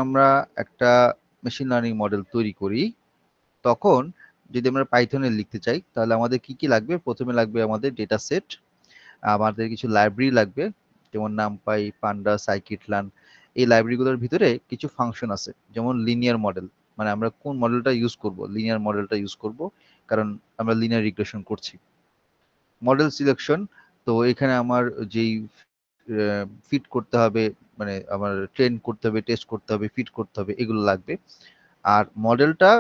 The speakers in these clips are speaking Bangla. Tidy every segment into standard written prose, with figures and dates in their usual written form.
আমরা একটা মেশিন লার্নিং মডেল তৈরি করি, তখন যদি আমরা পাইথনে লিখতে চাই তাহলে আমাদের কি কি লাগবে? প্রথমে লাগবে আমাদের ডেটা সেট, আমাদের কিছু লাইব্রেরি লাগবে, যেমন নামপাই, পান্ডা, সাইকিটলান। এই লাইব্রেরিগুলোর ভিতরে কিছু ফাংশন আছে, যেমন লিনিয়ার মডেল, মানে আমরা কোন মডেলটা ইউজ করব, লিনিয়ার মডেলটা ইউজ করব, কারণ আমরা লিনিয়ার রিগ্রেশন করছি। মডেল সিলেকশন, তো এখানে আমার যেই ফিট করতে হবে, মানে আমার ট্রেন করতে হবে, টেস্ট করতে হবে, ফিট করতে হবে, এগুলো লাগবে। আর মডেলটা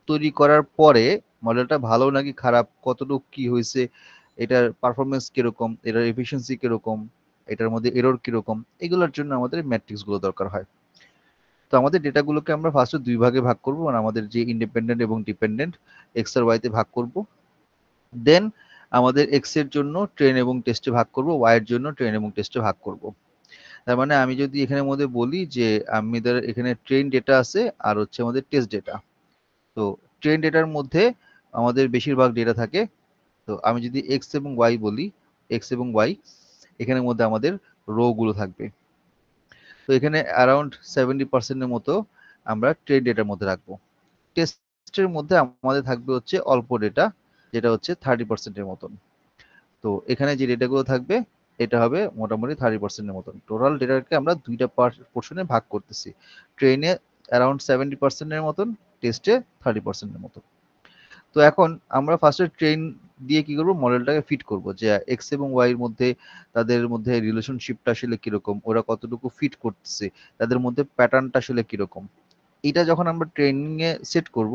তৈরি করার পরে মডেলটা ভালো নাকি খারাপ, কতটুকু কি হয়েছে, এটার পারফরমেন্স কিরকম, এটার এফিসিয়েন্সি কিরকম, এটার মধ্যে এরর কিরকম, এগুলোর জন্য আমাদের ম্যাট্রিক্স গুলো দরকার হয়। তো আমাদের ডেটাগুলোকে আমরা ফার্স্টে দুই ভাগে ভাগ করব, মানে আমাদের যে ইন্ডিপেন্ডেন্ট এবং ডিপেন্ডেন্ট, এক্স আর ওয়াই তে ভাগ করব। দেন আমাদের এক্স এর জন্য ট্রেন এবং টেস্টে ভাগ করব, ওয়াই এর জন্য ট্রেন এবং টেস্টে ভাগ করব। তার মানে আমি যদি এখানের মধ্যে বলি যে আমাদের এখানে ট্রেন ডেটা আছে আর হচ্ছে আমাদের টেস্ট ডেটা। তো ট্রেন ডেটার মধ্যে আমাদের বেশিরভাগ ডেটা থাকে। তো আমি যদি এক্স এবং ওয়াই বলি, এক্স এবং ওয়াই এখানের মধ্যে আমাদের রো গুলো থাকবে। তো এখানে অ্যারাউন্ড 70% মতো আমরা ট্রেন ডেটার মধ্যে রাখবো। টেস্টের মধ্যে আমাদের থাকবে হচ্ছে অল্প ডেটা, যেটা হচ্ছে 30%-এর মতন। তো এখানে যে ডেটাগুলো থাকবে এটা হবে মোটামুটি 30%-এর মতন। টোটাল ডেটাকে আমরা দুইটা পোর্শনে ভাগ করতেছি, ট্রেনে অ্যারাউন্ড 70%-এর মতন, টেস্টে 30%-এর মতন। তো এখন আমরা ফার্স্টে ট্রেন দিয়ে কি করব, মডেলটাকে ফিট করব যে এক্স এবং ওয়াই এর মধ্যে তাদের মধ্যে রিলেশনশিপটা আসলে কিরকম, ওরা কতটুকু ফিট করতেছে, তাদের মধ্যে প্যাটার্নটা আসলে কিরকম। এটা যখন আমরা ট্রেনিং এ সেট করব,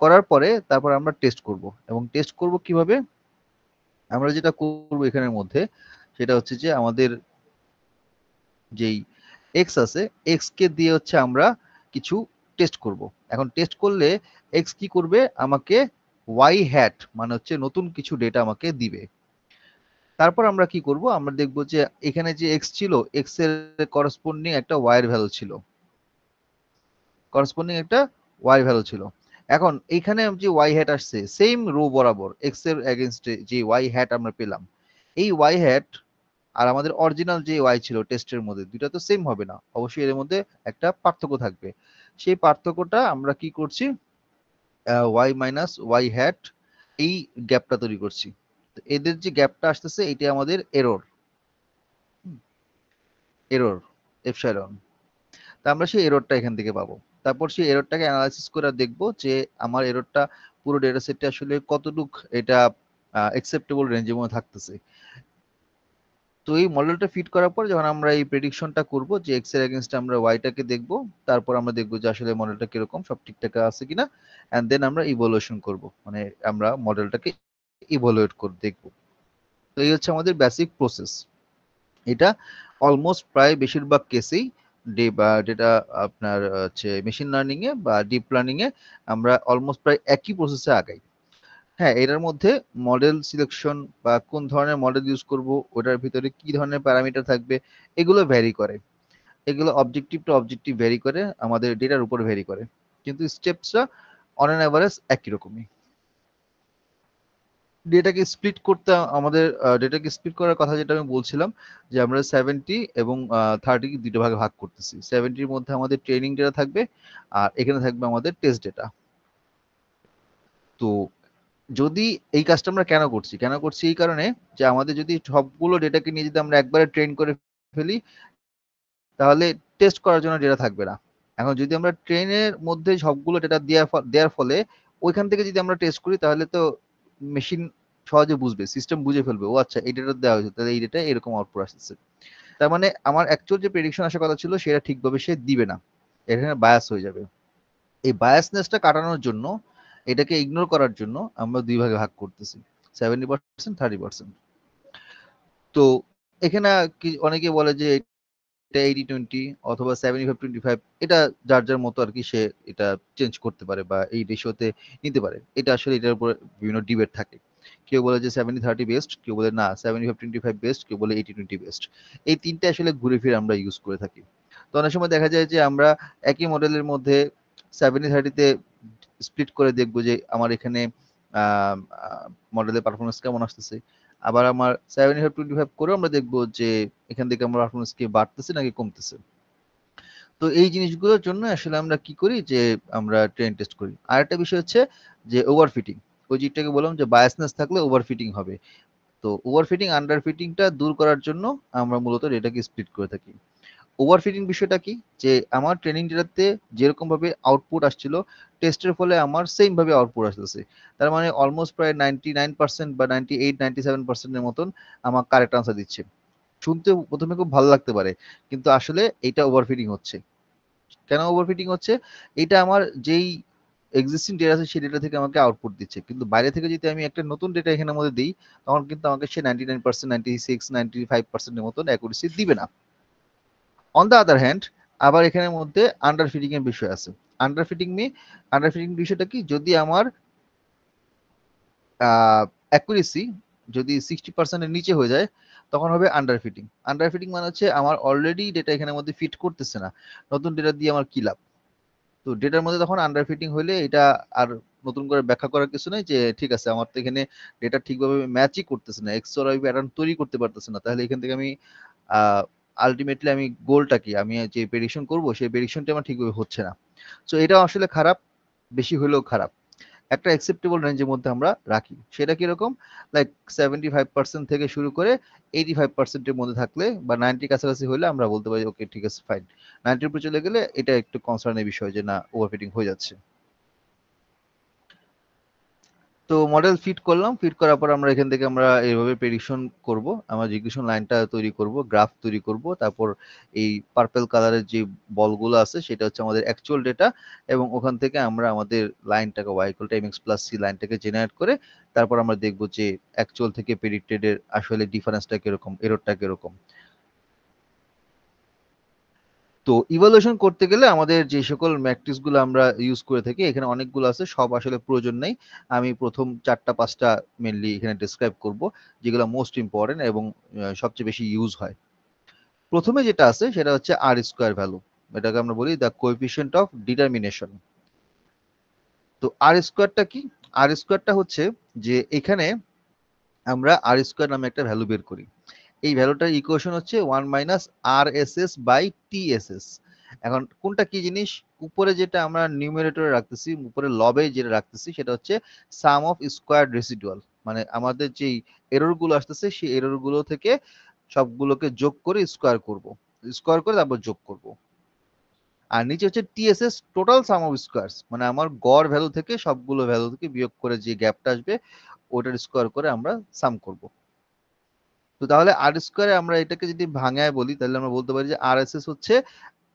করার পরে তারপর আমরা টেস্ট করব। এবং টেস্ট করব কিভাবে? আমরা যেটা করব এখানের মধ্যে সেটা হচ্ছে যে আমাদের যেই এক্স আছে, এক্স কে দিয়ে হচ্ছে আমরা কিছু টেস্ট করব। এখন টেস্ট করলে এক্স কি করবে, আমাকে ওয়াই হ্যাট মানে হচ্ছে নতুন কিছু ডেটা আমাকে দিবে। তারপর আমরা কি করব, আমরা দেখব যে এখানে যে এক্স ছিল, এক্স এর করসপন্ডিং একটা ওয়াই এর ভ্যালু ছিল, করসপন্ডিং একটা ওয়াই ভ্যালু ছিল। এখন এইখানে যে ওয়াই হ্যাট আসছে সেম রো বরাবর এক্স এর এগেইনস্টে যে ওয়াই হ্যাট আমরা পেলাম, এই ওয়াই হ্যাট আর আমাদের অরিজিনাল যে ওয়াই ছিল টেস্টের মধ্যে, দুইটা তো সেম হবে না, অবশ্যই এর মধ্যে একটা পার্থক্য থাকবে। সেই পার্থক্যটা আমরা কি করছি, ওয়াই মাইনাস ওয়াই হ্যাট, এই গ্যাপটা তৈরি করছি। তো এদের যে গ্যাপটা আসতেছে এটা আমাদের এরর, এরর এপসাইলন। তা আমরা সেই এররটা এখান থেকে পাবো। তারপর সেই এররটাকে অ্যানালাইসিস করে দেখবো যে আমার এররটা পুরো ডেটা সেটে আসলে কতটুক এটা অ্যাকসেপ্টেবল রেঞ্জের মধ্যে থাকতেছে। তো এই মডেলটা ফিট করার পর যখন আমরা এই প্রেডিকশনটা করব যে এক্স এর এগেইনস্টে আমরা ওয়াইটাকে দেখব, তারপর আমরা দেখব যে আসলে মডেলটা কিরকম, সব ঠিকঠাক আছে কিনা, এন্ড দেন আমরা ইভ্যালুয়েশন করব, মানে আমরা মডেলটাকে ইভ্যালুয়েট করে দেখব। তো এই হচ্ছে আমাদের বেসিক প্রসেস। এটা অলমোস্ট প্রায় বেশিরভাগ কেসেই যেটা আপনার হচ্ছে মেশিন লার্নিং এ বা ডিপ লার্নিং এ আমরা অলমোস্ট প্রায় একই প্রসেসে আগাই। হ্যাঁ, এটার মধ্যে মডেল সিলেকশন বা কোন ধরনের মডেল ইউজ করব, ওটার ভিতরে কি ধরনের প্যারামিটার থাকবে, এগুলো ভ্যারি করে। এগুলো অবজেক্টিভ টু অবজেক্টিভ ভ্যারি করে, আমাদের ডেটার উপর ভ্যারি করে, কিন্তু স্টেপসটা অন অ্যান এভারেজ একই রকমই। ডেটাকে স্প্লিট করতে আমাদের ডেটাকে স্প্লিট করার কথা যেটা আমি বলছিলাম, যে আমরা 70 এবং 30 দুটো ভাগে ভাগ করতেছি। 70-র মধ্যে আমাদের ট্রেনিং ডেটা থাকবে, আর এখানে থাকবে আমাদের টেস্ট ডেটা। তো যদি এই কাজটা আমরা কেন করছি এই কারণে যে আমাদের যদি সবগুলো ডেটাকে নিয়ে যদি আমরা একবারে ট্রেন করে ফেলি, তাহলে টেস্ট করার জন্য ডেটা থাকবে না। এখন যদি আমরা ট্রেনের মধ্যে সবগুলো ডেটা দেওয়ার ফলে ওইখান থেকে যদি আমরা টেস্ট করি, তাহলে তো মেশিন সহজে বুঝবে, সিস্টেম বুঝে ফেলবে, ও আচ্ছা এই ডেটা দেওয়া হয়েছে, তাহলে এই ডেটা এরকম আউটপুট আসতেছে। তার মানে আমার অ্যাকচুয়াল যে প্রেডিকশন আসার কথা ছিল সেটা ঠিকভাবে সে দিবে না, এখানে বায়াস হয়ে যাবে। এই বায়াসনেসটা কাটানোর জন্য, এটাকে ইগনোর করার জন্য আমরা দুই ভাগে ভাগ করতেছি, 70%, 30%। তো এখানে অনেকে বলে যে এটা 80-20 অথবা 75-25, এটা যার যার মতো আর কি সে এটা চেঞ্জ করতে পারে বা এই রেশিওতে নিতে পারে। এটা আসলে এটার উপর বিভিন্ন ডিবেট থাকে। কেউ বলে যে 70-30 বেস্ট, কেউ বলে না 75-25 বেস্ট, কেউ বলে 80-20 বেস্ট। এই তিনটে আসলে ঘুরে ফিরে আমরা ইউজ করে থাকি। তো অনেক সময় দেখা যায় যে আমরা একই মডেলের মধ্যে 70-30-তে স্প্লিট করে দেখবো যে আমার এখানে মডেলের পারফরমেন্স কেমন আসতেছে। আবার আমার 75-25 করেও আমরা দেখবো যে এখান থেকে আমার পারফরমেন্স কি বাড়তেছে নাকি কমতেছে। তো এই জিনিসগুলোর জন্য আসলে আমরা কি করি যে আমরা ট্রেন টেস্ট করি। আরেকটা বিষয় হচ্ছে যে ওভারফিটিং। ওই যেটাকে বললাম যে বায়াসনেস থাকলে ওভারফিটিং হবে। তো ওভারফিটিং আন্ডার ফিটিংটা দূর করার জন্য আমরা মূলত ডেটাকে স্প্লিট করে থাকি। ওভারফিটিং বিষয়টা কি, যে আমার ট্রেনিং ডেটাতে যেরকম ভাবে আউটপুট আসছিল টেস্টের ফলে আমার সেম ভাবে আউটপুট আসতেছে। তার মানে অলমোস্ট প্রায় 99% বা 98-97%-এর মতন আমার কারেক্ট আনসার দিচ্ছে। শুনতে প্রথমে খুব ভালো লাগতে পারে, কিন্তু আসলে এটা ওভারফিটিং হচ্ছে। কেন ওভারফিটিং হচ্ছে? এটা আমার যেই এক্সিস্টিং ডেটা আছে সেই ডেটা থেকে আমাকে আউটপুট দিচ্ছে, কিন্তু বাইরে থেকে যদি আমি একটা নতুন ডেটা এখানের মধ্যে দিই তখন কিন্তু আমাকে সে 99%, 96, 95% এর মতন অ্যাকুরেসি দিবে না। অন দ্য আদার হ্যান্ড আবার এখানের মধ্যে আন্ডার ফিটিং এর বিষয় আছে। আন্ডার ফিটিং বিষয়টা কি, যদি আমার অ্যাকুরেসি যদি 60% এর নিচে হয়ে যায় তখন হবে আন্ডার ফিটিং। আন্ডার ফিটিং মানে হচ্ছে আমার অলরেডি ডেটা এখানের মধ্যে ফিট করতেছে না, নতুন ডেটা দিয়ে আমার কি লাভ। তো ডেটার মধ্যে তখন আন্ডার ফিটিং হলে এটা আর নতুন করে ব্যাখ্যা করার কিছু নেই যে ঠিক আছে আমার তো এখানে ডেটা ঠিকভাবে ম্যাচই করতেছে না, এক্স ওয়াই প্যাটার্ন তৈরি করতে পারতেছে না, তাহলে এখান থেকে আমি আলটিমেটলি আমি গোলটা কি, আমি যে প্রেডিকশন করব সেই প্রেডিকশনটা আমার ঠিকভাবে হচ্ছে না। সো এটা আসলে খারাপ, বেশি হলেও খারাপ। একটা অ্যাকসেপ্টেবল রেঞ্জের মধ্যে আমরা রাখি, সেটা কিরকম, লাইক 75% থেকে শুরু করে 85%-এর মধ্যে থাকলে বা 90 কাছাকাছি হলে আমরা বলতে পারি ওকে ঠিক আছে ফাইন। 90-র উপর চলে গেলে এটা একটু কনসার্নের বিষয় যে না ওভারফিটিং হয়ে যাচ্ছে। তো মডেল ফিট করলাম, ফিট করার পর আমরা এখান থেকে আমরা এইভাবে প্রেডিকশন করব, আমরা রিগ্রেশন লাইনটা তৈরি করব, গ্রাফ তৈরি করব, তারপর এই পার্পল কালারের যে বলগুলো আছে সেটা হচ্ছে আমাদের অ্যাকচুয়াল ডেটা, এবং ওখান থেকে আমরা আমাদের লাইনটাকে y = mx + c লাইনটাকে জেনারেট করে তারপর আমরা দেখব যে অ্যাকচুয়াল থেকে প্রেডিক্টেড এর আসলে ডিফারেন্সটা কিরকম, এররটা কিরকম। তো ইভালুয়েশন করতে গেলে আমাদের যে সকল ম্যাট্রিক্স গুলো আমরা ইউজ করে থাকি, এখানে অনেকগুলো আছে, সব আসলে প্রয়োজন নেই। আমি প্রথম 4টা-5টা মেনলি এখানে ডিসক্রাইব করব, যেগুলো মোস্ট ইম্পর্টেন্ট এবং সবচেয়ে বেশি ইউজ হয়। প্রথমে যেটা আছে সেটা হচ্ছে আর স্কোয়ার ভ্যালু, এটাকে আমরা বলি দ্য কোএফিসিয়েন্ট অফ ডিটারমিনেশন। তো আর স্কোয়ারটা কি? আর স্কোয়ারটা হচ্ছে যে এখানে আমরা আর স্কোয়ার নামে একটা ভ্যালু বের করি। এই ভ্যালুটার ইকুয়েশন হচ্ছে 1 - RSS/TSS। এখন কোনটা কি জিনিস, উপরে যেটা আমরা নিউমারেটরে রাখতেছি, উপরে লবে যেটা রাখতেছি সেটা হচ্ছে সাম অফ স্কোয়ার্ড রেসিডুয়াল, মানে আমাদের যেই এরর গুলো আসতেছে সেই এরর গুলো থেকে সবগুলোকে যোগ করে স্কোয়ার করব, স্কোয়ার করে তারপর যোগ করব। আর নিচে হচ্ছে TSS, total sum of squares, মানে আমার গড় ভ্যালু থেকে সবগুলো ভ্যালু থেকে বিয়োগ করে যে গ্যাপটা আসবে ওটার স্কোয়ার করে আমরা সাম করব। তো তাহলে আর স্কোয়ারে আমরা এটাকে যদি ভাঙায় বলি তাহলে আমরা বলতে পারি যে আরএসএস হচ্ছে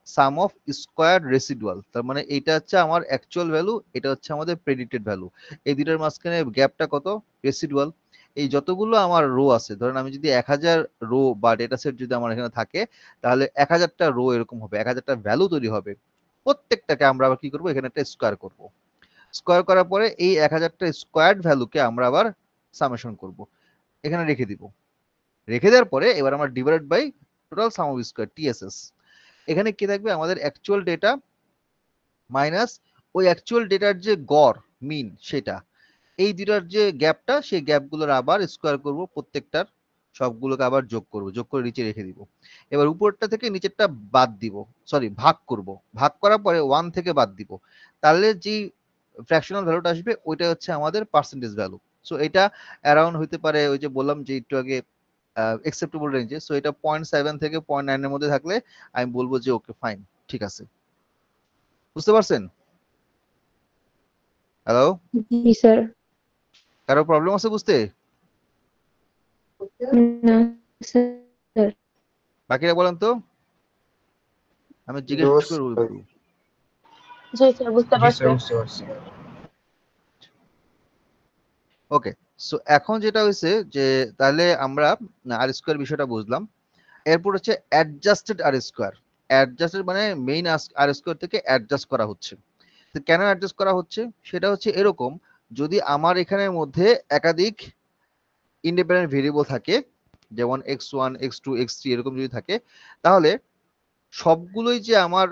সাম অফ স্কোয়ার রেসিডুয়াল, তার মানে এটা হচ্ছে আমার অ্যাকচুয়াল ভ্যালু, এটা হচ্ছে আমাদের প্রেডিক্টেড ভ্যালু, এই দুটার মাঝখানে গ্যাপটা কত, রেসিডুয়াল। এই যতগুলো আমার রো আছে, ধরেন আমি যদি 1000 রো বা ডেটা সেট যদি আমার এখানে থাকে, তাহলে 1000টা রো এরকম হবে, 1000টা ভ্যালু তৈরি হবে। প্রত্যেকটাকে আমরা আবার কি করবো, এখানে একটা স্কোয়ার করব। স্কোয়ার করার পরে এই 1000টা স্কোয়ার্ড ভ্যালুকে আমরা আবার সামেশন করব, এখানে রেখে দিব। রেখে দেওয়ার পরে এবার আমরা divide by total sum of square TSS, এখানে কি থাকবে, আমাদের অ্যাকচুয়াল ডেটা মাইনাস ওই অ্যাকচুয়াল ডেটার যে গড় মিন সেটা, এই দুটার যে গ্যাপটা সেই গ্যাপগুলোর আবার স্কোয়ার করব, প্রত্যেকটার সবগুলোকে আবার যোগ করব, যোগ করে নিচে রেখে দিব। এবার উপরটা থেকে নিচেরটা বাদ দিব, সরি ভাগ করব, ভাগ করার পরে 1 থেকে বাদ দিব, তাহলে যে ফ্র্যাকশনাল ভ্যালুটা আসবে ওইটা হচ্ছে আমাদের পার্সেন্টেজ ভ্যালু। সো এটা অ্যারাউন্ড হইতে পারে, ওই যে বললাম যে একটু আগে অ্যাকসেপ্টেবল রেঞ্জে, সো এটা 0.7 থেকে 0.9 এর মধ্যে থাকলে আমি বলবো যে ওকে ফাইন, ঠিক আছে। বুঝতে পারছেন? হ্যালো, জি স্যার। কারো প্রবলেম আছে বুঝতে? না স্যার। বাকিরা বলেন তো, আমি জিজ্ঞেস করবো একটু। জি স্যার, বুঝতে জি পারছি। স্যার, বুঝতে পারছি। ওকে, সো এখন যেটা হয়েছে যে তাহলে আমরা আর স্কোয়ার বিষয়টা বুঝলাম। এরপর হচ্ছে অ্যাডজাস্টেড আর স্কোয়ার। অ্যাডজাস্টেড মানে মেইন আর স্কোয়ার থেকে অ্যাডজাস্ট করা হচ্ছে। তো কেন অ্যাডজাস্ট করা হচ্ছে সেটা হচ্ছে এরকম, যদি আমার এখানের মধ্যে একাধিক ইন্ডিপেন্ডেন্ট ভেরিয়েবল থাকে, যেমন x1 x2 x3 এরকম যদি থাকে, তাহলে সবগুলোই যে আমার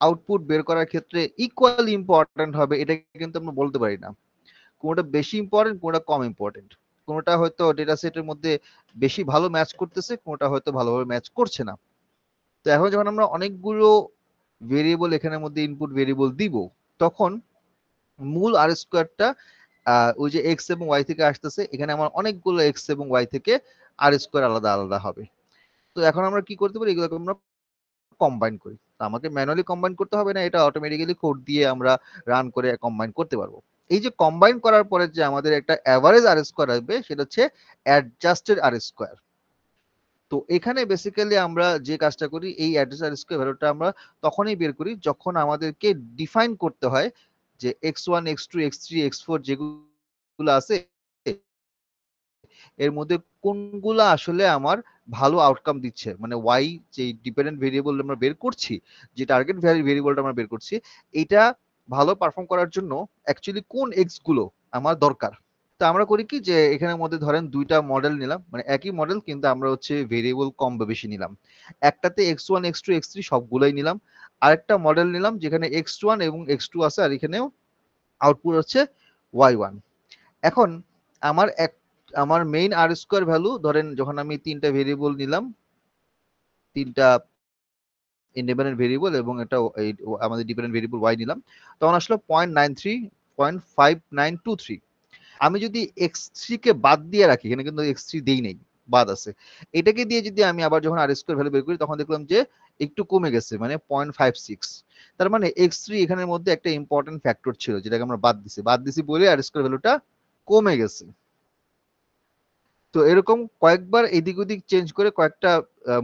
আউটপুট বের করার ক্ষেত্রে ইকুয়ালি ইম্পর্টেন্ট হবে এটা কিন্তু আমরা বলতে পারি না। কোনটা বেশি ইম্পর্টেন্ট, কোনটা কম ইম্পর্টেন্ট, কোনটা হয়তো ডেটা সেটের মধ্যে বেশি ভালো ম্যাচ করতেছে, কোনটা হয়তো ভালোভাবে ম্যাচ করছে না। তো এখন যখন আমরা অনেকগুলো ভেরিয়েবল এখানের মধ্যে ইনপুট ভেরিয়েবল দিব, তখন মূল আর স্কোয়ারটা ওই যে এক্স এবং ওয়াই থেকে আসতেছে, এখানে আমার অনেকগুলো এক্স এবং ওয়াই থেকে আর স্কোয়ার আলাদা আলাদা হবে। তো এখন আমরা কি করতে পারি, এগুলোকে আমরা কম্বাইন করি। তো আমাকে ম্যানুয়ালি কম্বাইন করতে হবে না, এটা অটোমেটিক্যালি কোড দিয়ে আমরা রান করে কম্বাইন করতে পারবো। এই যে কম্বাইন করার পরে যে আমাদের একটা অ্যাভারেজ আর স্কোয়ার আসবে, সেটা হচ্ছে অ্যাডজাস্টেড আর স্কোয়ার। তো এখানে বেসিক্যালি আমরা যে কাজটা করি, এই অ্যাডজাস্টেড আর স্কোয়ার ভ্যালুটা আমরা তখনই বের করি যখন আমাদেরকে ডিফাইন করতে হয় যে x1 x2 x3 x4 যেগুলো আছে এর মধ্যে কোনগুলা আসলে আমার ভালো আউটকাম দিচ্ছে, মানে ওয়াই যে ডিপেন্ডেন্ট ভেরিয়েবল আমরা বের করছি, যে টার্গেট ভেরিয়েবলটা আমরা বের করছি, এটা ভালো পারফর্ম করার জন্য অ্যাকচুয়ালি কোন এক্স গুলো আমার দরকার। তো আমরা করি কি, যে এখানের মধ্যে ধরেন দুইটা মডেল নিলাম, মানে একই মডেল কিন্তু আমরা হচ্ছে ভেরিয়েবল কম বা বেশি নিলাম। একটাতে x1 x2 x3 সবগুলাই নিলাম, আরেকটা মডেল নিলাম যেখানে x1 এবং x2 আছে, আর এখানেও আউটপুট হচ্ছে y1। এখন আমার আমার মেইন আর স্কোয়ার ভ্যালু ধরেন, যখন আমি তিনটা ভেরিয়েবল নিলাম, তিনটা ইন্ডিপেন্ডেন্ট ভেরিয়েবল এবং এটা আমাদের ডিপেন্ডেন্ট ভেরিয়েবল ওয়াই নিলাম, তখন আসলো 0.93 আমি যদি x3 কে বাদ দিয়ে রাখি, এখানে কিন্তু x3 দেই নেই, বাদ আছে, এটাকে দিয়ে যদি আমি আবার যখন আর স্কোয়ার ভ্যালু বের করি, তখন দেখলাম যে একটু কমে গেছে, মানে 0.56। তার মানে x3 এখানের মধ্যে একটা ইম্পর্টেন্ট ফ্যাক্টর ছিল, যেটাকে আমরা বাদ দিছি বলে আর স্কোয়ার ভ্যালুটা কমে গেছে। তো এরকম কয়েকবার এদিক ওদিক চেঞ্জ করে কয়েকটা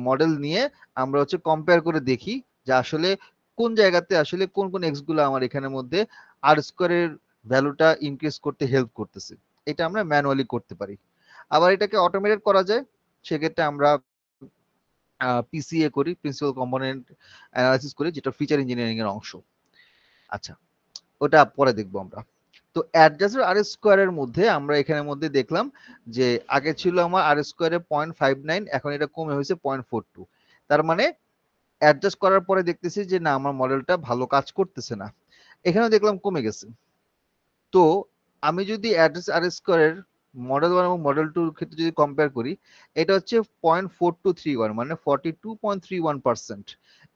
মডেল নিয়ে আমরা হচ্ছে কম্পেয়ার করে দেখি যে আসলে কোন জায়গাতে আসলে কোন কোন এক্স গুলো আমার এখানের মধ্যে আর স্কোয়ারের ভ্যালুটা ইনক্রিজ করতে হেল্প করতেছে। এটা আমরা ম্যানুয়ালি করতে পারি, আবার এটাকে অটোমেটেড করা যায়। সেক্ষেত্রে আমরা পিসিএ করি, প্রিন্সিপাল কম্পোনেন্ট অ্যানালাইসিস করি, যেটা ফিচার ইঞ্জিনিয়ারিং এর অংশ। আচ্ছা, ওটা পরে দেখবো আমরা। তো অ্যাডজাস্টেড আর স্কোয়ারের মধ্যে আমরা এখানের মধ্যে দেখলাম যে আগে ছিল আমার আর স্কোয়ারে 0.59, এখন এটা কমে হয়েছে 0.42। তার মানে অ্যাডজাস্ট করার পরে দেখতেছি যে না, আমার মডেলটা ভালো কাজ করতেছে না, এখানেও দেখলাম কমে গেছে। তো আমি যদি অ্যাডজাস্ট আর স্কোয়ারের মডেল 1 এবং মডেল 2 ক্ষেত্রে যদি কম্পেয়ার করি, এটা হচ্ছে 0.4231, মানে 42.31%।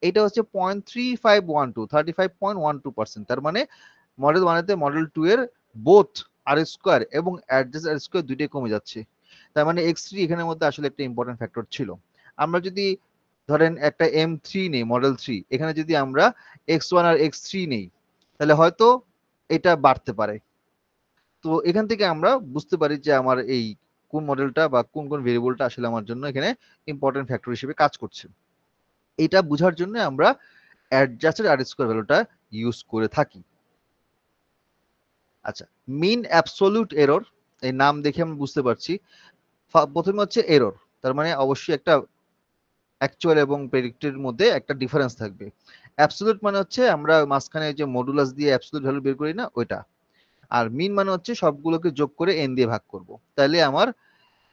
এটা হচ্ছে 0.3512, 35.12%। তার মানে মডেল 1 এতে মডেল 2 এর বোথ আর স্কোয়ার এবং অ্যাডজাস্ট আর স্কোয়ার দুইটাই কমে যাচ্ছে। তার মানে x3 এখানের মধ্যে আসলে একটা ইম্পর্টেন্ট ফ্যাক্টর ছিল। আমরা যদি ধরেন একটা M3 নেই, মডেল 3, এখানে যদি আমরা x1 আর x3 নেই, তাহলে হয়তো এটা বাড়তে পারে। তো এখান থেকে আমরা বুঝতে পারি যে আমার এই কোন মডেলটা বা কোন কোন ভেরিয়েবলটা আসলে আমার জন্য এখানে ইম্পর্টেন্ট ফ্যাক্টর হিসেবে কাজ করছে। এটা বোঝার জন্য আমরা অ্যাডজাস্টেড আর স্কোয়ার ভ্যালুটা ইউজ করে থাকি। আচ্ছা, মিন অ্যাবসোলিউট এরর, এই নাম দেখে আমরা বুঝতে পারছি প্রথমে হচ্ছে এরর, তার মানে অবশ্যই একটা অ্যাকচুয়াল এবং প্রেডিক্টের মধ্যে একটা ডিফারেন্স থাকবে। অ্যাবসোলিউট মানে হচ্ছে আমরা মাঝখানে যে মডুলাস দিয়ে অ্যাবসোলিউট ভ্যালু বের করি না, ওইটা। আর মিন মানে হচ্ছে সবগুলোকে যোগ করে এন দিয়ে ভাগ করব, তাহলে আমার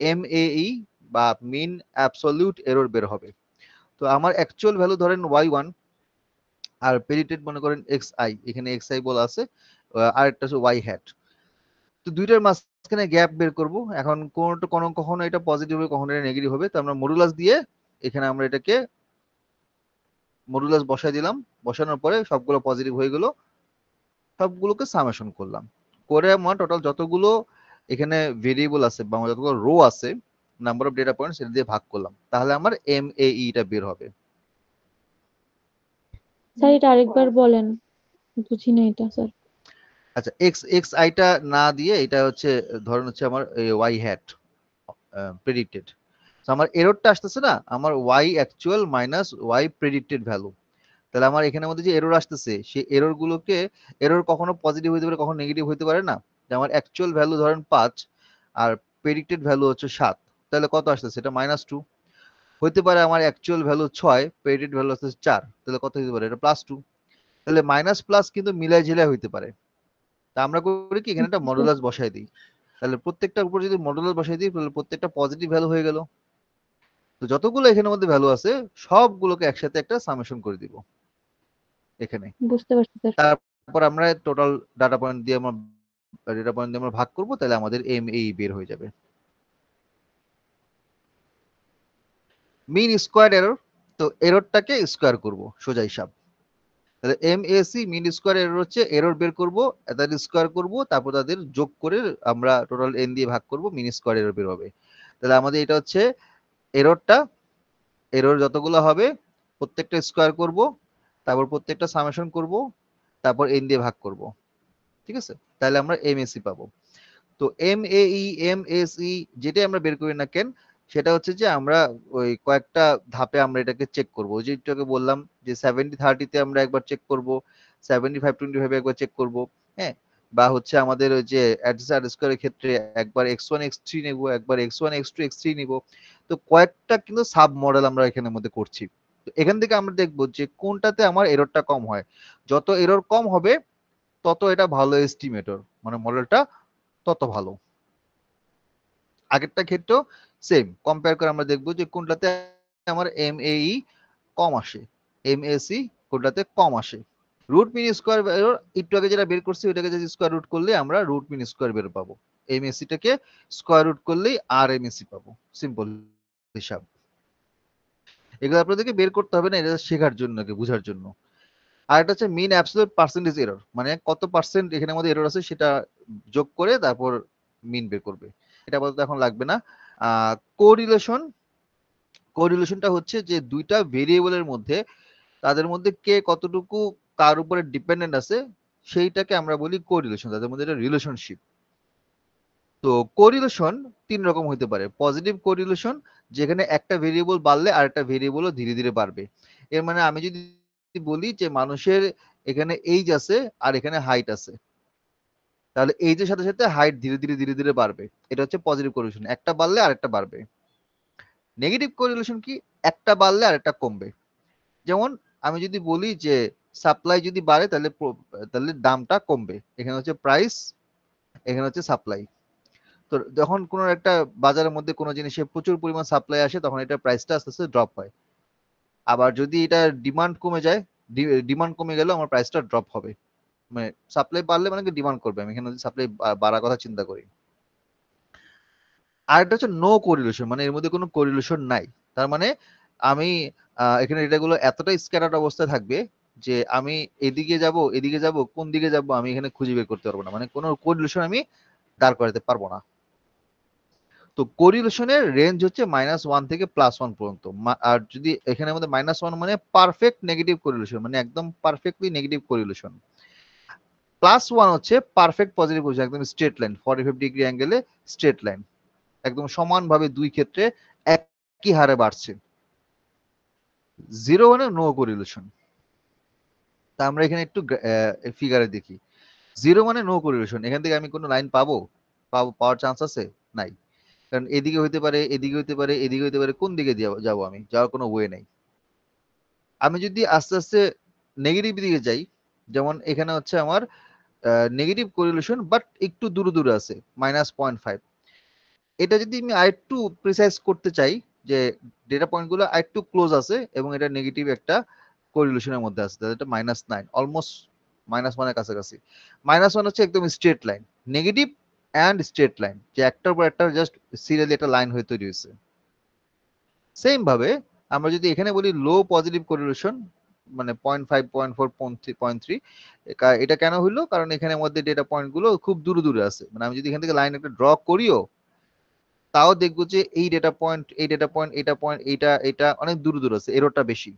MAE বা মিন অ্যাবসোলিউট এরর বের হবে। তো আমার অ্যাকচুয়াল ভ্যালু ধরেন y1, আর প্রেডিক্টেড মনে করেন xi, এখানে xi বলা আছে, আর একটা হচ্ছে y হ্যাট। তো দুইটার মাঝখানে গ্যাপ বের করব। এখন কখনো এটা পজিটিভ হবে, কখনো এটা নেগেটিভ হবে। তো আমরা মডুলাস দিয়ে এখানে আমরা এটাকে মডুলাস বসাই দিলাম, বসানোর পরে সবগুলো পজিটিভ হয়ে গেল, সবগুলোকে সামেশন করলাম, করে আমার টোটাল যতগুলো এখানে ভেরিয়েবল আছে বা যতগুলো রো আছে, নাম্বার অফ ডেটা পয়েন্টস, এটা দিয়ে ভাগ করলাম, তাহলে আমার MAE টা বের হবে। স্যার এটা আরেকবার বলেন, বুঝি না এটা স্যার। আচ্ছা, xi টা না দিয়ে এটা হচ্ছে ধরেন হচ্ছে আমার y হ্যাট প্রেডিক্টেড। আমার এররটা আসতেছে না, আমার y actual minus y predicted value. তাহলে আমার এখানের মধ্যে যে এরর আসতেছে, সেই এরর গুলোকে, এরর কখনো পজিটিভ হইতে পারে, কখনো নেগেটিভ হইতে পারে না। যে আমার অ্যাকচুয়াল ভ্যালু ধরেন 5 আর প্রেডিক্টেড ভ্যালু হচ্ছে 7, তাহলে কত আসতেছে, এটা -2 হইতে পারে। আমার অ্যাকচুয়াল ভ্যালু 6, প্রেডিক্টেড ভ্যালু হচ্ছে 4, তাহলে কত হইতে পারে, এটা +2। তাহলে মাইনাস প্লাস কিন্তু মিলাই ঝিলাই হইতে পারে। তা আমরা করি কি, এখানে একটা মডুলাস বসাই দিই, তাহলে প্রত্যেকটার উপর যদি মডুলাস বসাই দিই, তাহলে প্রত্যেকটা পজিটিভ ভ্যালু হয়ে গেল। তো যতগুলো এখানের মধ্যে ভ্যালু আছে সবগুলোকে একসাথে একটা সামেশন করে দিব এখানে। বুঝতে পারছি স্যার। তারপর আমরা টোটাল ডেটা পয়েন্ট দিয়ে আমরা ভাগ করব, তাহলে আমাদের MAE বের হয়ে যাবে। মিন স্কোয়ার এরর, তো এররটাকে স্কোয়ার করব, সোজা হিসাব। তাহলে এমএসি মিন স্কোয়ার এরর হচ্ছে এরর বের করব, তাদের স্কোয়ার করব, তারপর তাদের যোগ করে আমরা টোটাল এন দিয়ে ভাগ করব, মিন স্কোয়ার এরর বের হবে। তাহলে আমাদের এটা হচ্ছে এররটা, এরর যতগুলো হবে প্রত্যেকটা স্কোয়ার করব, তারপর প্রত্যেকটা সামেশন করব, তারপর এন দিয়ে ভাগ করব। ঠিক আছে, তাহলে আমরা এমএসি পাবো। তো এমএই এমএসই যেটাই আমরা বের করি না কেন, সেটা হচ্ছে যে আমরা ওই কয়েকটা ধাপে আমরা এটাকে চেক করবো। ওই যে একটু বললাম যে 70-30 তে আমরা একবার চেক করব, 75-25 একবার চেক করব, হ্যাঁ, বা হচ্ছে আমাদের ওই যে অ্যাডজাস্ট স্কোয়ারের ক্ষেত্রে একবার x1 x3 নেব, একবার x1 x2 x3 নিব। তো কয়েকটা কিন্তু সাব মডেল আমরা এখানের মধ্যে করছি। তো এখান থেকে আমরা দেখবো যে কোনটাতে আমার এররটা কম হয়। যত এরর কম হবে তত এটা ভালো এস্টিমেটর, মানে মডেলটা তত ভালো। আগেরটা ক্ষেত্রেও সেম কম্পেয়ার করে আমরা দেখবো যে কোনটাতে আমার এমএই কম আসে, এমএসি কোনটাতে কম আসে। রুট মিন স্কোয়ার একটু আগে যেটা বের করছি ওইটাকে যদি স্কোয়ার রুট করলে আমরা রুট মিন স্কোয়ার বের পাবো, এমএসি টাকে স্কোয়ার রুট করলেই আর এমএসি পাবো। সিম্পল হিসাব। এগুলো আপনাদেরকে বের করতে হবে না, এটা শেখার জন্য, বোঝার জন্য। আর এটা হচ্ছে মিন অ্যাবসলিউট পার্সেন্টেজ এরর, মানে কত পার্সেন্ট এখানের মধ্যে এরর আছে সেটা যোগ করে তারপর মিন বের করবে। এটা আপাতত এখন লাগবে না। কোরিলেশন, কোরিলেশনটা হচ্ছে যে দুইটা ভেরিয়েবলের মধ্যে তাদের মধ্যে কে কতটুকু কার উপরে ডিপেন্ডেন্ট আছে সেইটাকে আমরা বলি কোরিলেশন, তাদের মধ্যে একটা রিলেশনশিপ। তো কোরিলেশন তিন রকম হতে পারে। পজিটিভ কোরিলেশন, যেখানে একটা ভেরিয়েবল বাড়লে আর একটা ভেরিয়েবলও ধীরে ধীরে বাড়বে। এর মানে আমি যদি বলি যে মানুষের এখানে এইজ আছে আর এখানে হাইট আছে, তাহলে এইজের সাথে সাথে হাইট ধীরে ধীরে ধীরে ধীরে বাড়বে। এটা হচ্ছে পজিটিভ কোরিলেশন, একটা বাড়লে আর একটা বাড়বে। নেগেটিভ কোরিলেশন কি, একটা বাড়লে আর একটা কমবে। যেমন আমি যদি বলি যে সাপ্লাই যদি বাড়ে তাহলে তাহলে দামটা কমবে, এখানে হচ্ছে প্রাইস, এখানে হচ্ছে সাপ্লাই। তো যখন কোনো একটা বাজারের মধ্যে কোনো জিনিসের প্রচুর পরিমাণ সাপ্লাই আসে তখন এটা প্রাইসটা আস্তে আস্তে ড্রপ হয়। আবার যদি এটা ডিমান্ড কমে যায়, ডিমান্ড কমে গেলেও আমার প্রাইসটা ড্রপ হবে। মানে সাপ্লাই বাড়লে মানে কি ডিমান্ড করবে, আমি এখানে যদি সাপ্লাই বাড়ার কথা চিন্তা করি। আর এটা হচ্ছে নো কোরিলেশন, মানে এর মধ্যে কোনো কোরিলেশন নাই। তার মানে আমি এখানে ডেটাগুলো এতটাই স্ক্যাটার্ড অবস্থায় থাকবে যে আমি এদিকে যাব এদিকে যাব কোন দিকে যাব আমি এখানে খুঁজে বের করতে পারবো না, মানে কোনো কোরিলেশন আমি দাঁড় করাতে পারবো না। তো কোরিলেশনের রেঞ্জ হচ্ছে -1 থেকে +1 পর্যন্ত। আর যদি এখানে আমাদের -1 মানে পারফেক্ট নেগেটিভ কোরিলেশন, মানে একদম পারফেক্টলি নেগেটিভ কোরিলেশন। +1 হচ্ছে পারফেক্ট পজিটিভ কোরিলেশন, একদম স্ট্রেট লাইন, 45 ডিগ্রি অ্যাঙ্গেলে স্ট্রেট লাইন, একদম সমানভাবে দুই ক্ষেত্রে একই হারে বাড়ছে। 0 মানে নো কোরিলেশন। তা আমরা এখানে একটু ফিগারে দেখি। 0 মানে নো কোরিলেশন, এখান থেকে আমি কোনো লাইন পাবো, পাওয়ার চান্স আছে? নাই। কারণ এদিকে হইতে পারে, এদিকে হইতে পারে, এদিকে হইতে পারে, কোন দিকে যাবো আমি, যাওয়ার কোনো ওয়ে নাই। আমি যদি আস্তে আস্তে নেগেটিভ দিকে যাই, যেমন এখানে হচ্ছে আমার নেগেটিভ কোরিলেশন বাট একটু দূরে দূরে আছে, -0.5। এটা যদি আমি আরেকটু প্রিসাইজ করতে চাই যে ডেটা পয়েন্টগুলো আরেকটু ক্লোজ আছে এবং এটা নেগেটিভ একটা কোরিলেশনের মধ্যে আছে, তাহলে এটা -9, অলমোস্ট -1 এর কাছাকাছি। -1 হচ্ছে একদম straight line, negative and straight line, যে একটার পর একটা জাস্ট সিরিয়ালি একটা লাইন হয়ে তৈরি হয়েছে। সেম ভাবে আমরা যদি এখানে বলি লো পজিটিভ কোরিলেশন, মানে 0.5, 0.4, 0.3, এটা কেন হইলো, কারণ এখানে মধ্যে ডেটা পয়েন্ট গুলো খুব দূরে দূরে আছে। মানে আমি যদি এখান থেকে লাইন একটা ড্র করিও তাও দেখবো যে এই ডেটা পয়েন্ট, এই ডেটা পয়েন্ট, এটা পয়েন্ট, এটা এটা অনেক দূরে দূরে আছে, এররটা বেশি।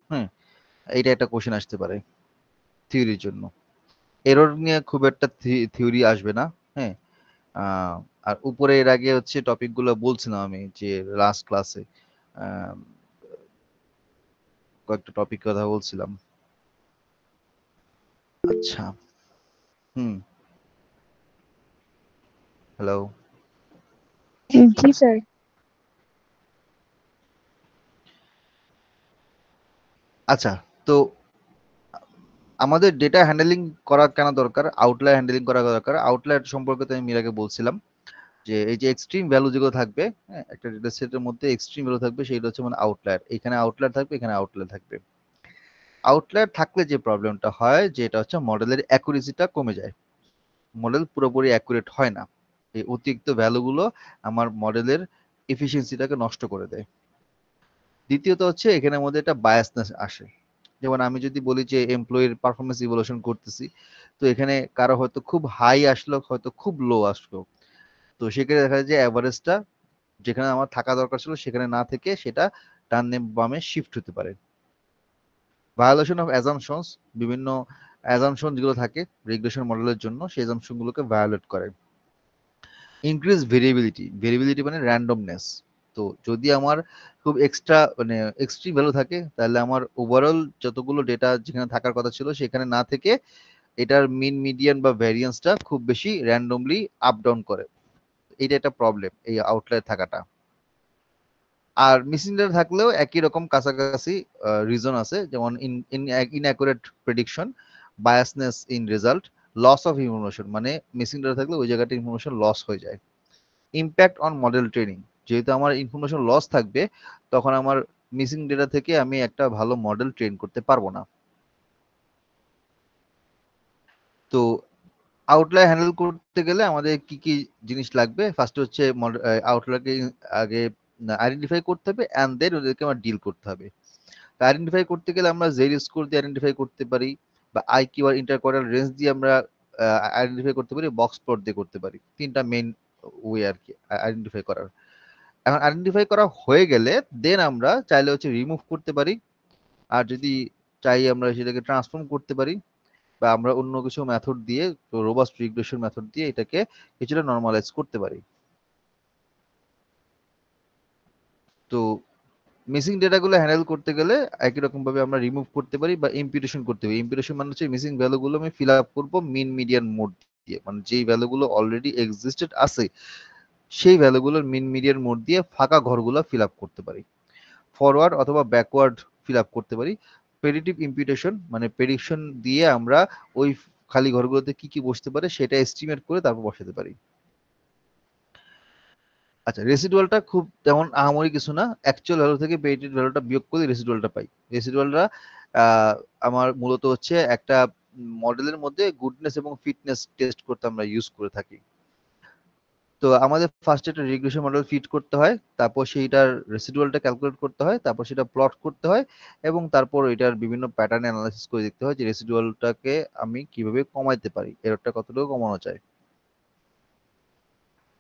হ্যাঁ, এইটা একটা কোশ্চেন আসতে পারে থিওরির জন্য। এরর নিয়ে খুব একটা থিওরি আসবে না। হ্যাঁ, আহ, আর উপরে এর আগে হচ্ছে টপিক গুলো বলছিলাম আমি যে লাস্ট ক্লাসে কয়েকটা টপিক কথা বলছিলাম। আচ্ছা। হুম। হ্যালো। জি স্যার। আচ্ছা, তো আমাদের ডেটা হ্যান্ডলিং করা কেন দরকার, আউটলায়ার হ্যান্ডলিং করা দরকার, আউটলায়ার সম্পর্কে তো আমি এর আগে বলছিলাম যে এই যে এক্সট্রিম ভ্যালু যেগুলো থাকবে, হ্যাঁ, একটা ডেটা সেটের মধ্যে এক্সট্রিম ভ্যালু থাকবে, সেটা হচ্ছে মানে আউটলায়ার। এখানে আউটলায়ার থাকবে, এখানে আউটলায়ার থাকবে। আউটলায়ার থাকলে যে প্রবলেমটা হয় যে এটা হচ্ছে মডেলের অ্যাকুরেসিটা কমে যায়, মডেল পুরোপুরি অ্যাকুরেট হয় না। এই অতিরিক্ত ভ্যালুগুলো আমার মডেলের এফিসিয়েন্সিটাকে নষ্ট করে দেয়। দ্বিতীয়ত হচ্ছে এখানের মধ্যে একটা বায়াসনেস আসে। যেমন আমি যদি বলি যে এমপ্লয়ির পারফরমেন্স ইভ্যালুয়েশন করতেছি, তো এখানে কারো হয়তো খুব হাই আসলো, হয়তো খুব লো আসলো, তো সেখানে দেখা যায় যে অ্যাভারেজটা যেখানে আমার থাকা দরকার ছিল সেখানে না থেকে সেটা ডানে বামে শিফট হতে পারে। ভায়োলেশন অফ অ্যাজাম্পশনস, বিভিন্ন অ্যাজাম্পশন যেগুলো থাকে রিগ্রেশন মডেলের জন্য, সেই অ্যাজাম্পশন গুলোকে ভায়োলেট করে। ইনক্রিজ ভেরিয়েবিলিটি, ভেরিয়েবিলিটি মানে র্যান্ডমনেস। তো যদি আমার খুব এক্সট্রা মানে এক্সট্রিম ভ্যালু থাকে, তাহলে আমার ওভারঅল যতগুলো ডেটা যেখানে থাকার কথা ছিল সেখানে না থেকে এটার মিন মিডিয়ান বা ভ্যারিয়েন্সটা খুব বেশি র্যান্ডমলি আপ ডাউন করে। এটা একটা প্রবলেম এই আউটলায়ার থাকাটা। আর মিসিং ডেটা থাকলেও একই রকম কাছাকাছি রিজন আছে, যেমন inaccurate prediction, biasness in result, loss of information, মানে মিসিং ডেটা থাকলে ওই জায়গাটা ইনফরমেশন লস হয়ে যায়। ইম্প্যাক্ট অন মডেল ট্রেনিং, যেহেতু আমার ইনফরমেশন লস থাকবে, তখন আমার মিসিং ডেটা থেকে আমি একটা ভালো মডেল ট্রেন করতে পারবো না। তো আউটলায়ার হ্যান্ডেল করতে গেলে আমাদের কি কি জিনিস লাগবে? ফার্স্ট হচ্ছে আউটলায়ারকে আগে আইডেন্টিফাই করতে হবে, অ্যান্ড দেন ওদেরকে আমার ডিল করতে হবে। আইডেন্টিফাই করতে গেলে আমরা জেড স্কোর দিয়ে আইডেন্টিফাই করতে পারি, বা আইকিউ আর ইন্টারকোয়ার্টাল রেঞ্জ দিয়ে আমরা আইডেন্টিফাই করতে পারি, বক্স প্লট দিয়ে করতে পারি। তিনটা মেইন ওয়ে আর কি আইডেন্টিফাই করার। এখন আইডেন্টিফাই করা হয়ে গেলে দেন আমরা চাইলে হচ্ছে রিমুভ করতে পারি, আর যদি চাই আমরা সেটাকে ট্রান্সফর্ম করতে পারি, বা আমরা অন্য কিছু মেথড দিয়ে, রোবাস্ট রিগ্রেশন মেথড দিয়ে এটাকে কিছুটা নর্মালাইজ করতে পারি। তো মিসিং ডেটাগুলো হ্যান্ডেল করতে গেলে একই রকম ভাবে আমরা রিমুভ করতে পারি বা ইম্পিউটেশন করতে পারি। ইম্পিউটেশন মানে হচ্ছে মিসিং ভ্যালুগুলো আমি ফিল আপ করবো মিন মিডিয়ান মোড দিয়ে, মানে যেই ভ্যালুগুলো অলরেডি এক্সিস্টেড আছে সেই ভ্যালুগুলোর মিন মিডিয়ান মোড দিয়ে ফাঁকা ঘরগুলো ফিল আপ করতে পারি। ফরওয়ার্ড অথবা ব্যাকওয়ার্ড ফিল আপ করতে পারি। প্রেডিক্টিভ ইম্পিউটেশন মানে প্রেডিকশন দিয়ে আমরা ওই খালি ঘরগুলোতে কি কি বসতে পারে সেটা এস্টিমেট করে তারপর বসাতে পারি। আচ্ছা, রেসিডুয়ালটা খুব তেমন আহামরি কিছু না, অ্যাকচুয়াল ভ্যালু থেকে পেইন্টেড ভ্যালুটা বিয়োগ করে রেসিডুয়ালটা পাই। রেসিডুয়ালটা আমার মূলত হচ্ছে একটা মডেলের মধ্যে গুডনেস এবং ফিটনেস টেস্ট করতে আমরা ইউজ করে থাকি। তো আমাদের ফার্স্ট একটা রিগ্রেশন মডেল ফিট করতে হয়, তারপর সেইটার রেসিডুয়ালটা ক্যালকুলেট করতে হয়, তারপর সেটা প্লট করতে হয়, এবং তারপর এটার বিভিন্ন প্যাটার্ন অ্যানালাইসিস করে দেখতে হয় যে রেসিডুয়ালটাকে আমি কিভাবে কমাইতে পারি, এররটা কতটুকু কমানো যায়।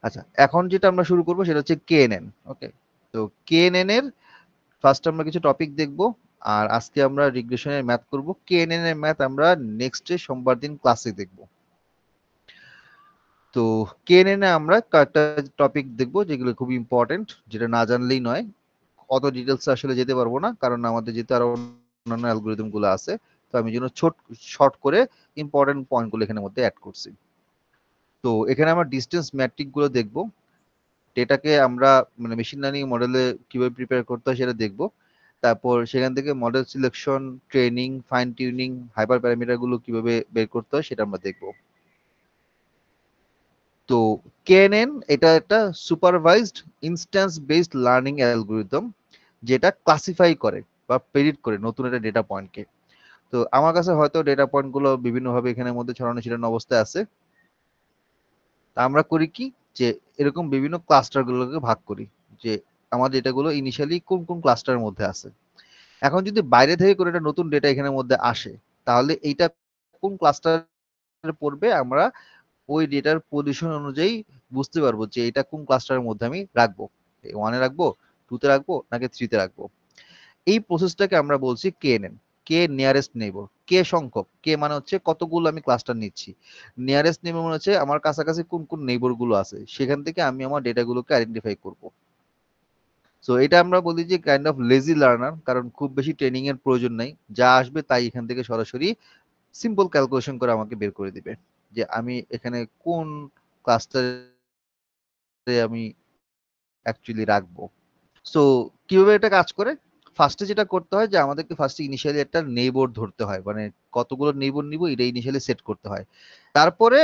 আচ্ছা, এখন যেটা আমরা শুরু করবো সেটা হচ্ছে কেএনএন। ওকে, তো কেএনএন এর ফার্স্ট আমরা কিছু টপিক দেখব, আর আজকে আমরা রিগ্রেশনের ম্যাথ করব। কেএনএন এর ম্যাথ আমরা নেক্সট ডে সোমবার দিন ক্লাসে দেখব। তো কেএনএন এ আমরা কয়েকটা টপিক দেখব যেগুলো খুব ইম্পর্টেন্ট, যেটা না জানলেই নয়। অত ডিটেলস আসলে যেতে পারবো না, কারণ আমাদের যেহেতু আরো অন্যান্য অ্যালগোরিদম গুলো আছে। তো আমি জন্য শর্ট করে ইম্পর্টেন্ট পয়েন্ট গুলো এখানের মধ্যে অ্যাড করছি। তো এখানে আমরা ডিস্টেন্স ম্যাট্রিক গুলো দেখবো, ডেটাকে আমরা মানে মেশিন লার্নিং মডেলে কিভাবে প্রিপেয়ার করতে হয় সেটা দেখব। তারপর সেখান থেকে model selection, training, fine tuning, hyper parameter গুলো কিভাবে বের করতে হয় সেটা আমরা দেখব। তো কেএনএন এটা একটা supervised instance based learning algorithm, যেটা ক্লাসিফাই করে বা প্রেডিক্ট করে নতুন একটা ডেটা পয়েন্টকে। তো আমার কাছে হয়তো ডেটা পয়েন্ট গুলো বিভিন্নভাবে এখানের মধ্যে ছড়ানো ছিটানো অবস্থায় আছে। তা আমরা করি কি, যে এরকম বিভিন্ন ক্লাস্টার গুলোকে ভাগ করি, যে আমার ডেটাগুলো ইনিশিয়ালি কোন কোন ক্লাস্টারের মধ্যে আছে। এখন যদি বাইরে থেকে কোনো একটা নতুন ডেটা এখানের মধ্যে আসে, তাহলে এইটা কোন ক্লাস্টারে পড়বে আমরা ওই ডেটার পজিশন অনুযায়ী বুঝতে পারবো যে এটা কোন ক্লাস্টারের মধ্যে আমি রাখবো, ওয়ানে রাখবো, টুতে রাখবো নাকি থ্রিতে রাখবো। এই প্রসেসটাকে আমরা বলছি কেএনএন, কে নিয়ারেস্ট নেইবর। কে সংখ্যক, কে মানে হচ্ছে কতগুলো আমি ক্লাস্টার নিচ্ছি, নিয়ারেস্ট নেইবর মানে হচ্ছে আমার কাছাকাছি কোন কোন নেইবর গুলো আছে, সেখান থেকে আমি আমার ডেটাগুলোকে আইডেন্টিফাই করব। সো এটা আমরা বলি যে কাইন্ড অফ লেজি লার্নার, কারণ খুব বেশি ট্রেনিং এর প্রয়োজন নাই, যা আসবে তাই এখান থেকে সরাসরি সিম্পল ক্যালকুলেশন করে আমাকে বের করে দিবে যে আমি এখানে কোন ক্লাস্টারে আমি অ্যাকচুয়ালি রাখবো। সো কিভাবে এটা কাজ করে, ফার্স্টে যেটা করতে হয় যে আমাদেরকে ফার্স্টে ইনিশিয়ালি একটা নেইবর ধরতে হয়, মানে কতগুলো নেইবর নিব এটা ইনিশিয়ালি সেট করতে হয়। তারপরে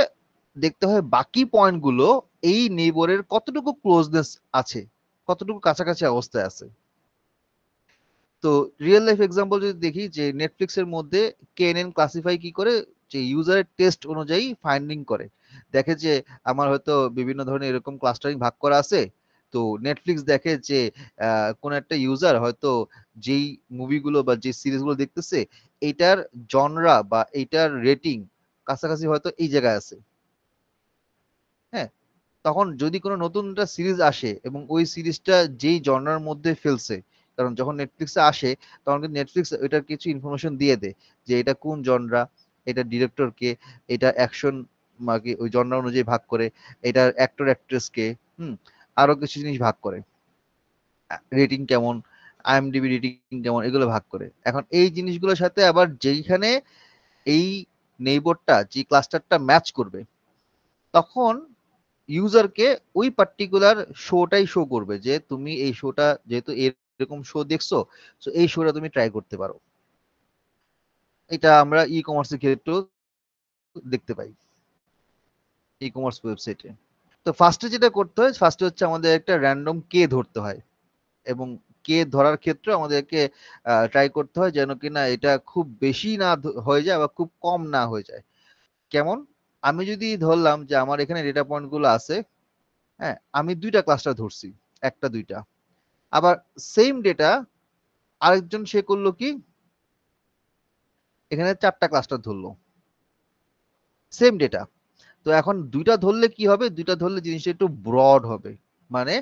দেখতে হয় বাকি পয়েন্টগুলো এই নেইবরের কতটুকু ক্লোজনেস আছে, কতটুকু কাছাকাছি অবস্থায় আছে। তো রিয়েল লাইফ এক্সাম্পল যদি দেখি যে নেটফ্লিক্স এর মধ্যে কেএনএন ক্লাসিফাই কি করে, যে ইউজারের টেস্ট অনুযায়ী ফাইন্ডিং করে, দেখে যে আমার হয়তো বিভিন্ন ধরনের এরকম ক্লাস্টারিং ভাগ করা আছে। তো নেটফ্লিক্স দেখে যে কোন একটা ইউজার হয়তো যেই মুভিগুলো বা যে সিরিজগুলো দেখতেছে এইটার জনরা বা এইটার রেটিং কাছাকাছি হয়তো এই জায়গায় আছে। হ্যাঁ, তখন যদি কোনো নতুন একটা সিরিজ আসে এবং ওই সিরিজটা যেই জনরার মধ্যে ফেলছে, কারণ যখন নেটফ্লিক্সে আসে তখন কিন্তু নেটফ্লিক্স এটার কিছু ইনফরমেশন দিয়ে দেয় যে এটা কোন জনরা, এটা ডিরেক্টর কে, এটা অ্যাকশন ওই জনরা অনুযায়ী ভাগ করে, এটার অ্যাক্টর অ্যাক্ট্রেস কে, হুম, আরো কিছু জিনিস ভাগ করে, রেটিং কেমন, আইএমডিবি রেটিং কেমন, এগুলো ভাগ করে। এখন এই জিনিসগুলোর সাথে আবার যেইখানে এই নেইবরটা যে ক্লাস্টারটা ম্যাচ করবে, তখন ইউজারকে ওই পার্টিকুলার শোটাই শো করবে যে তুমি এই শোটা যেহেতু এরকম শো দেখছো, তো এই শোটা তুমি ট্রাই করতে পারো। এটা আমরা ই কমার্সের ক্ষেত্রেও দেখতে পাই, ই কমার্স ওয়েবসাইটে। তো ফার্স্টে যেটা করতে হয়, ফার্স্টে হচ্ছে আমাদের একটা র্যান্ডম কে ধরতে হয়, এবং কে ধরার ক্ষেত্রে আমাদেরকে ট্রাই করতে হয় যেন কিনা এটা খুব বেশি না হয়ে যায় বা খুব কম না হয়ে যায়। কেমন, আমি যদি ধরলাম যে আমার এখানে ডেটা পয়েন্ট গুলো আছে, হ্যাঁ, আমি দুইটা ক্লাস্টার ধরছি, একটা দুইটা, আবার সেম ডেটা আরেকজন সে করলো কি, এখানে চারটা ক্লাস্টার ধরলো, সেম ডেটা। তো এখন দুইটা ধরলে কি হবে, দুইটা ধরলে জিনিসটা একটু ব্রড হবে। মানে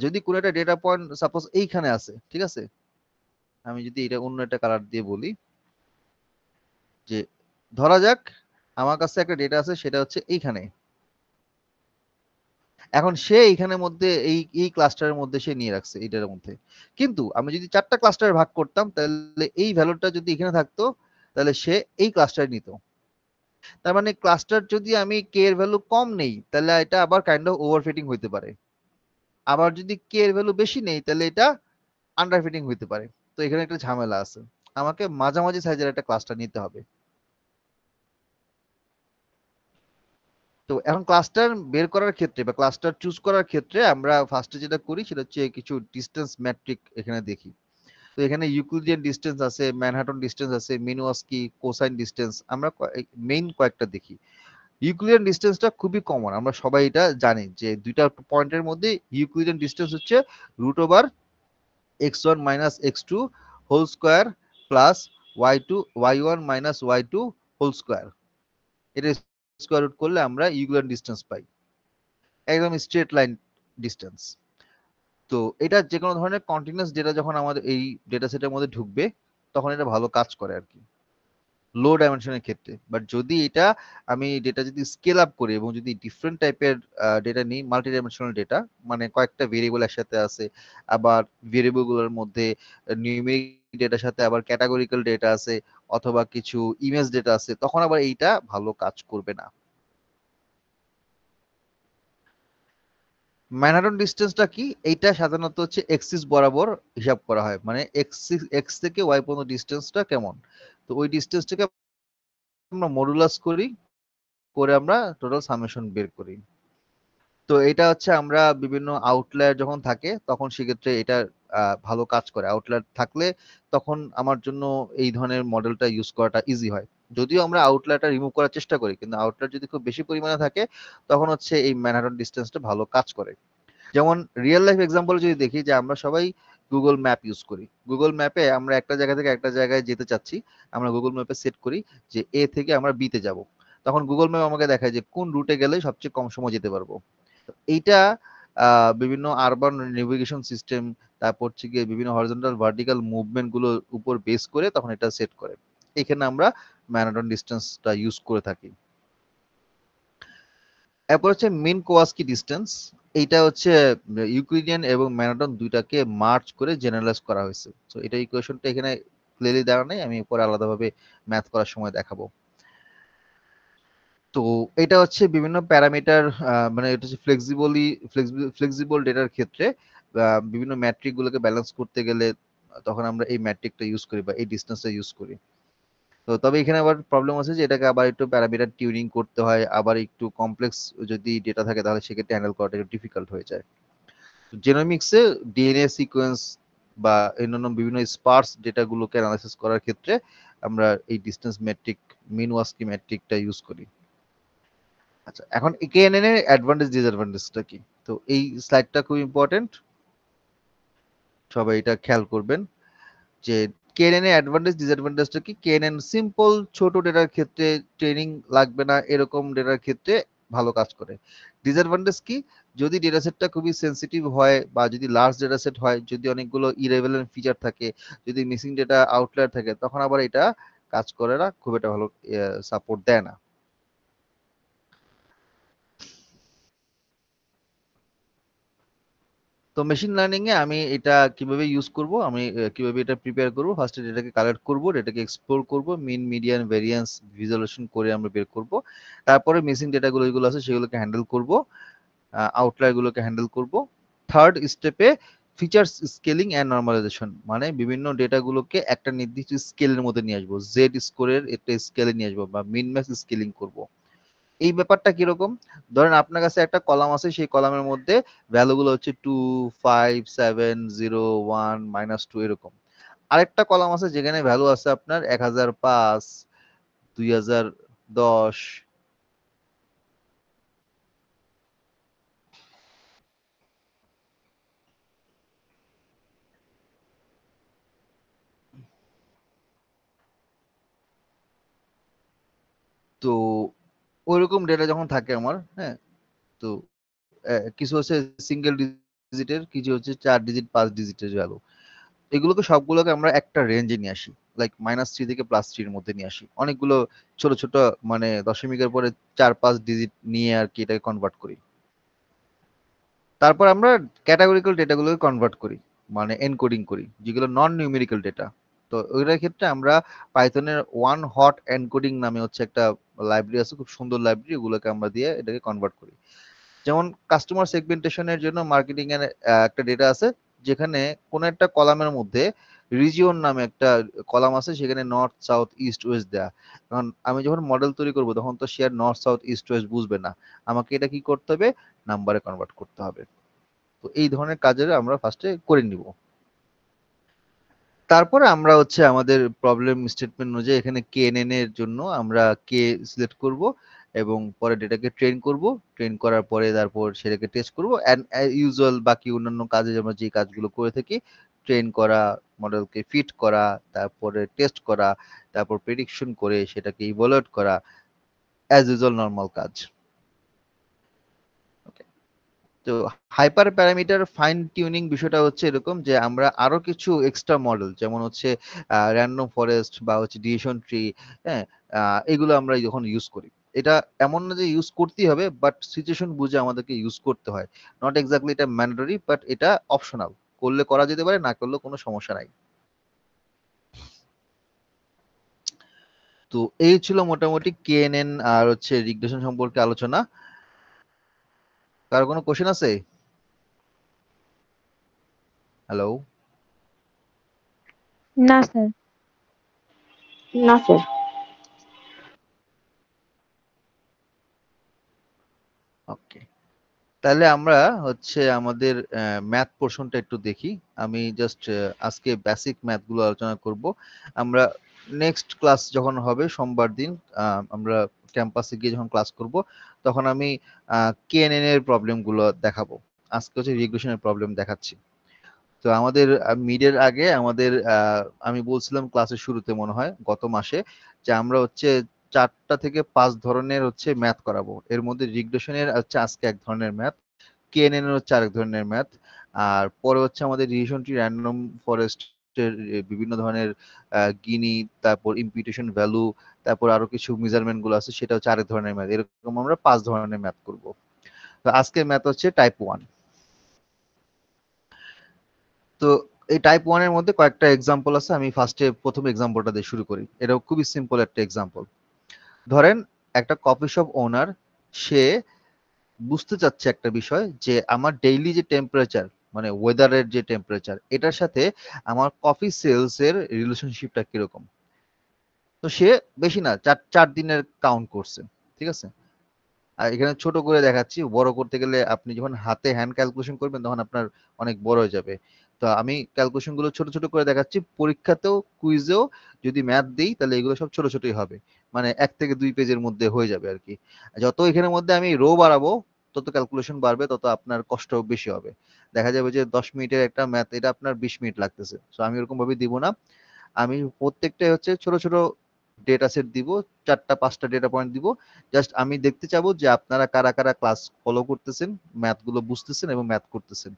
যদি কোনো একটা ডেটা পয়েন্ট সাপোজ এইখানে আছে, ঠিক আছে, আমি যদি এটা অন্য একটা কালার দিয়ে বলি, যে ধরা যাক আমার কাছে একটা ডেটা আছে সেটা হচ্ছে এইখানে, এখন সে এইখানের মধ্যে এই এই ক্লাস্টারের মধ্যে সে নিয়ে রাখছে এইটার মধ্যে। কিন্তু আমি যদি চারটা ক্লাস্টারে ভাগ করতাম তাহলে এই ভ্যালুটা যদি এখানে থাকতো তাহলে সে এই ক্লাস্টারে নিত। তার মানে ক্লাস্টার যদি আমি কে এর ভ্যালু কম নেই তাহলে এটা আবার কাইন্ড অফ ওভারফিটিং হইতে পারে, আবার যদি কে এর ভ্যালু বেশি নেই তাহলে এটা আন্ডারফিটিং হইতে পারে। তো এখানে একটা ঝামেলা আছে, আমাকে মাঝামাঝি সাইজের একটা ক্লাস্টার নিতে হবে। তো এখন ক্লাস্টার বের করার ক্ষেত্রে বা ক্লাস্টার চুজ করার ক্ষেত্রে আমরা ফার্স্টে যেটা করি সেটা হচ্ছে কিছু ডিস্টেন্স ম্যাট্রিক এখানে দেখি। তো এখানে ইউক্লিডিয়ান ডিস্টেন্স আছে, ম্যানহাটন ডিস্টেন্স আছে, মিনওয়াস্কি, কোসাইন ডিস্টেন্স, আমরা মেইন কয়েকটা দেখি। ইউক্লিডিয়ান ডিস্টেন্সটা খুবই কমন, আমরা সবাই এটা জানি যে দুইটা পয়েন্টের মধ্যে ইউক্লিডিয়ান ডিস্টেন্স হচ্ছে root over x1 minus x2 whole square plus y2 y1 minus y2 whole square, এটা স্কোয়ার রুট করলে আমরা ইউক্লিডিয়ান ডিস্টেন্স পাই, একদম স্ট্রেট লাইন ডিস্টেন্স। তো এটা যে কোনো ধরনের কন্টিনিউয়াস ডেটা যখন আমাদের এই ডেটা সেটের মধ্যে ঢুকবে তখন এটা ভালো কাজ করে আর কি লো ডাইমেনশনের ক্ষেত্রে। বাট যদি এটা আমি ডেটা যদি স্কেল আপ করি এবং যদি ডিফারেন্ট টাইপের ডেটা নিই, মাল্টি ডাইমেনশনাল ডেটা, মানে কয়েকটা ভেরিয়েবল একসাথে আছে, আবার ভেরিয়েবল গুলোর মধ্যে নিউমেরিক ডেটার সাথে আবার ক্যাটাগরিক্যাল ডেটা আছে, অথবা কিছু ইমেজ ডেটা আছে, তখন আবার এইটা ভালো কাজ করবে না। ম্যানহাটন ডিস্টেন্সটা কি, এইটা সাধারণত হচ্ছে এক্সিস বরাবর হিসাব করা হয়, মানে এক্স থেকে ওয়াই পর্যন্ত ডিস্টেন্সটা কেমন, তো ওই ডিস্টেন্সটাকে আমরা মডুলাস করি, করে আমরা টোটাল সামেশন বের করি। তো এটা হচ্ছে আমরা বিভিন্ন আউটলায়ার যখন থাকে তখন সেক্ষেত্রে এটা ভালো কাজ করে, আউটলায়ার থাকলে তখন আমার জন্য এই ধরনের মডেলটা ইউজ করাটা ইজি হয়। যদিও আমরা আউটলায়ারটা রিমুভ করার চেষ্টা করি, কিন্তু আউটলায়ার যদি খুব বেশি পরিমাণে থাকে তখন হচ্ছে এই ম্যানহাটন ডিস্টেন্সটা ভালো কাজ করে। যেমন রিয়েল লাইফ এক্সাম্পল যদি দেখি, যে আমরা সবাই গুগল ম্যাপ ইউজ করি, গুগল ম্যাপে আমরা একটা জায়গা থেকে একটা জায়গায় যেতে চাচ্ছি, আমরা গুগল ম্যাপে সেট করি যে এ থেকে আমরা বি তে যাব, তখন গুগল ম্যাপ আমাকে দেখায় যে কোন রুটে গেলে সবচেয়ে কম সময় যেতে পারবো। এইটা বিভিন্ন আরবান নেভিগেশন সিস্টেম তারপর হচ্ছে গিয়ে বিভিন্ন হরিজন্টাল ভার্টিক্যাল মুভমেন্ট গুলোর উপর বেস করে তখন এটা সেট করে। এখানে আমরা ম্যানহাটন ডিস্টেন্সটা ইউজ করে থাকি। এরপর হচ্ছে মিন কোয়াস্কি ডিস্টেন্স। এইটা হচ্ছে ইউক্লিডিয়ান এবং ম্যানহাটন দুইটাকে মার্জ করে জেনারেলাইজ করা হয়েছে। তো এটা ইকুয়েশনটা এখানে ক্লিয়ারলি দেওয়া নেই, আমি পরে আলাদাভাবে ম্যাথ করার সময় দেখাবো। তো এটা হচ্ছে বিভিন্ন প্যারামিটার, মানে এটা হচ্ছে ফ্লেক্সিবল ডেটার ক্ষেত্রে বিভিন্ন ম্যাট্রিক গুলোকে ব্যালেন্স করতে গেলে তখন আমরা এই ম্যাট্রিকটা ইউজ করি বা এই ডিস্টেন্সটা ইউজ করি। তো তবে এখানে আবার প্রবলেম আছে যে এটাকে আবার একটু প্যারামিটার টিউনিং করতে হয়, আবার একটু কমপ্লেক্স যদি ডেটা থাকে তাহলে সেক্ষেত্রে হ্যান্ডেল করাটা একটু ডিফিকাল্ট হয়ে যায়। জেনোমিক্সে ডিএনএ সিকোয়েন্স বা অন্যান্য বিভিন্ন স্পার্স ডেটাগুলোকে অ্যানালাইসিস করার ক্ষেত্রে আমরা এই ডিস্টেন্স মেট্রিক মিনওয়াস্কি মেট্রিকটা ইউজ করি। আচ্ছা, এখন কেএনএন এর অ্যাডভান্টেজ ডিসঅ্যাডভান্টেজটা কি? তো এই স্লাইডটা খুব ইম্পর্টেন্ট, সবাই এটা খেয়াল করবেন যে কেএনএন এর অ্যাডভান্টেজ ডিসঅ্যাডভান্টেজটা কি। কেএনএন সিম্পল ছোট ডেটার ক্ষেত্রে ট্রেনিং লাগবে না, এরকম ডেটার ক্ষেত্রে ভালো কাজ করে। ডিসঅ্যাডভান্টেজ কি? যদি ডেটা সেটটা খুবই সেনসিটিভ হয় বা যদি লার্জ ডেটা সেট হয়, যদি অনেকগুলো ইরেলেভেন্ট ফিচার থাকে, যদি মিসিং ডেটা আউটলায়ার থাকে, তখন আবার এটা কাজ করে না, খুব একটা ভালো সাপোর্ট দেয় না। তো মেশিন লার্নিং এ আমি এটা কিভাবে ইউজ করব, আমি কিভাবে এটা প্রিপেয়ার করব, ফার্স্টে ডেটাকে কালেক্ট করব, ডেটাকে এক্সপ্লোর করব, মিন মিডিয়ান ভেরিয়েন্স ভিজুয়ালাইজেশন করে আমরা বের করব। তারপরে মিসিং ডেটাগুলো যেগুলো আছে সেগুলোকে হ্যান্ডেল করব, আউটলায়ার গুলোকে হ্যান্ডেল করব। থার্ড স্টেপে ফিচার্স স্কেলিং এন্ড নরমালাইজেশন, মানে বিভিন্ন ডেটাগুলোকে একটা নির্দিষ্ট স্কেলের মধ্যে নিয়ে আসবো, জেড স্কোরের একটা স্কেলে নিয়ে আসবো বা মিন ম্যাক্স স্কেলিং করব। এই ব্যাপারটা কিরকম? ধরেন আপনার কাছে একটা কলাম আছে, সেই কলামের মধ্যে ভ্যালু গুলো হচ্ছে 2, 5, 7, 0, 1, -2 এরকম। আরেকটা কলাম আছে যেখানে ভ্যালু আছে আপনার 1005, 2010। তো ওইরকম ডেটা যখন থাকে আমার, হ্যাঁ, তো কিছু হচ্ছে সিঙ্গেল ডিজিটের, কিছু হচ্ছে 4 ডিজিট 5 ডিজিটের ভ্যালু। এগুলোকে সবগুলোকে আমরা একটা রেঞ্জে নিয়ে আসি, লাইক -3 থেকে +3 এর মধ্যে নিয়ে আসি। অনেকগুলো ছোট ছোট মানে দশমিকের পরে 4-5 ডিজিট নিয়ে আর কি এটাকে কনভার্ট করি। তারপর আমরা ক্যাটাগরিক্যাল ডেটাগুলোকে কনভার্ট করি, মানে এনকোডিং করি, যেগুলো নন নিউমেরিক্যাল ডেটা। তো ওইটার ক্ষেত্রে আমরা পাইথনের ওয়ান হট এনকোডিং নামে হচ্ছে একটা লাইব্রেরি আছে, খুব সুন্দর লাইব্রেরি, ওগুলোকে আমরা দিয়ে এটাকে কনভার্ট করি। যেমন কাস্টমার সেগমেন্টেশনের জন্য মার্কেটিং এর একটা ডেটা আছে, যেখানে কোন একটা কলামের মধ্যে রিজিয়ন নামে একটা কলাম আছে, সেখানে নর্থ সাউথ ইস্ট ওয়েস্ট দেয়া। কারণ আমি যখন মডেল তৈরি করব তখন তো সে আর নর্থ সাউথ ইস্ট ওয়েস্ট বুঝবে না, আমাকে এটা কি করতে হবে, নাম্বারে কনভার্ট করতে হবে। তো এই ধরনের কাজের আমরা ফার্স্টে করে নিব। তারপরে আমরা হচ্ছে আমাদের প্রবলেম স্টেটমেন্ট অনুযায়ী এখানে কেএনএন এর জন্য আমরা কে সিলেক্ট করব এবং পরে ডেটাকে ট্রেন করব। ট্রেন করার পরে তারপর সেটাকে টেস্ট করব, এন্ড ইউজুয়াল বাকি অন্যান্য কাজে আমরা যে কাজগুলো করে থাকি, ট্রেন করা, মডেলকে ফিট করা, তারপরে টেস্ট করা, তারপর প্রেডিকশন করে সেটাকে ইভালুয়েট করা, অ্যাজ ইউজুয়াল নরমাল কাজ। ওকে। তো হাইপার প্যারামিটার ফাইন টিউনিং বিষয়টা হচ্ছে এরকম যে আমরা আরো কিছু এক্সট্রা মডেল, যেমন হচ্ছে র্যান্ডম ফরেস্ট বা হচ্ছে ডিসিশন ট্রি, হ্যাঁ, এগুলো আমরা যখন ইউজ করি, এটা এমন না যে ইউজ করতেই হবে, বাট সিচুয়েশন বুঝে আমাদেরকে ইউজ করতে হয়। নট এক্স্যাক্টলি এটা ম্যান্ডেটরি, বাট এটা অপশনাল, করলে করা যেতে পারে, না করলে কোনো সমস্যা নাই। তো এই ছিল মোটামুটি কেএনএন আর হচ্ছে রিগ্রেশন সম্পর্কে আলোচনা। কারো কোনো কোশ্চেন আছে? হ্যালো। না স্যার। না স্যার। ওকে, তাহলে আমরা হচ্ছে আমাদের ম্যাথ পোর্শনটা একটু দেখি। আমি জাস্ট আজকে বেসিক ম্যাথ গুলো আলোচনা করব। আমরা নেক্সট ক্লাস যখন হবে সোমবার দিন, আমরা ক্যাম্পাসে গিয়ে যখন ক্লাস করব, তখন আমি কেএনএন এর প্রবলেম গুলো দেখাবো। আজকে হচ্ছে রিগ্রেশনের প্রবলেম দেখাচ্ছি। তো আমাদের মিডের আগে আমাদের আমি বলছিলাম ক্লাসের শুরুতে মনে হয় গত মাসে, যে আমরা হচ্ছে 4টা থেকে 5 ধরনের হচ্ছে ম্যাথ করাবো। এর মধ্যে রিগ্রেশনের হচ্ছে আজকে এক ধরনের ম্যাথ, কেএনএন এর হচ্ছে আরেক ধরনের ম্যাথ, আর পরে হচ্ছে আমাদের রিলেশন ট্রি, র্যান্ডম ফরেস্টের বিভিন্ন ধরনের গিনি, তারপর ইম্পিউটেশন ভ্যালু, তারপর আরো কিছু মেজারমেন্ট গুলো আছে, সেটা হচ্ছে আরেক ধরনের ম্যাথ। এরকম আমরা 5 ধরনের ম্যাথ করব। তো আজকের ম্যাথ হচ্ছে টাইপ 1। তো এই টাইপ 1 এর মধ্যে কয়েকটা এক্সাম্পল আছে। আমি ফার্স্টে প্রথম এক্সাম্পলটা দিয়ে শুরু করি। এটাও খুবই সিম্পল একটা এক্সাম্পল। ধরেন একটা কফি শপ ওনার, সে বুঝতে চাচ্ছে একটা বিষয় যে আমার ডেইলি যে টেম্পারেচার, মানে ওয়েদারের যে টেম্পারেচার, এটার সাথে আমার কফি সেলস এর রিলেশনশিপটা কিরকম। তো সে বেশি না, 4 দিনের কাউন্ট করছে, ঠিক আছে। আর এখানে ছোট করে দেখাচ্ছি, বড় করতে গেলে আপনি যখন হাতে হ্যান্ড ক্যালকুলেশন করবেন তখন আপনার অনেক বড় হয়ে যাবে। তো আমি ক্যালকুলেশন গুলো ছোট ছোট করে দেখাচ্ছি। পরীক্ষাতেও কুইজেও যদি ম্যাথ দিই তাহলে এগুলো সব ছোট ছোটই হবে, মানে 1 থেকে 2 পেজের মধ্যে হয়ে যাবে আর কি। যত এখানের মধ্যে আমি রো বাড়াবো তত ক্যালকুলেশন বাড়বে, তত আপনার কষ্ট বেশি হবে। দেখা যাবে যে 10 মিনিটের একটা ম্যাথ, এটা আপনার 20 মিনিট লাগতেছে। তো আমি এরকম ভাবে দিব না। আমি প্রত্যেকটাই হচ্ছে ছোট ছোট ডেটা সেট দিব, 4টা 5টা ডেটা পয়েন্ট দিব। জাস্ট আমি দেখতে চাবো যে আপনারা কারা কারা ক্লাস ফলো করতেছেন, ম্যাথ গুলো বুঝতেছেন এবং ম্যাথ করতেছেন।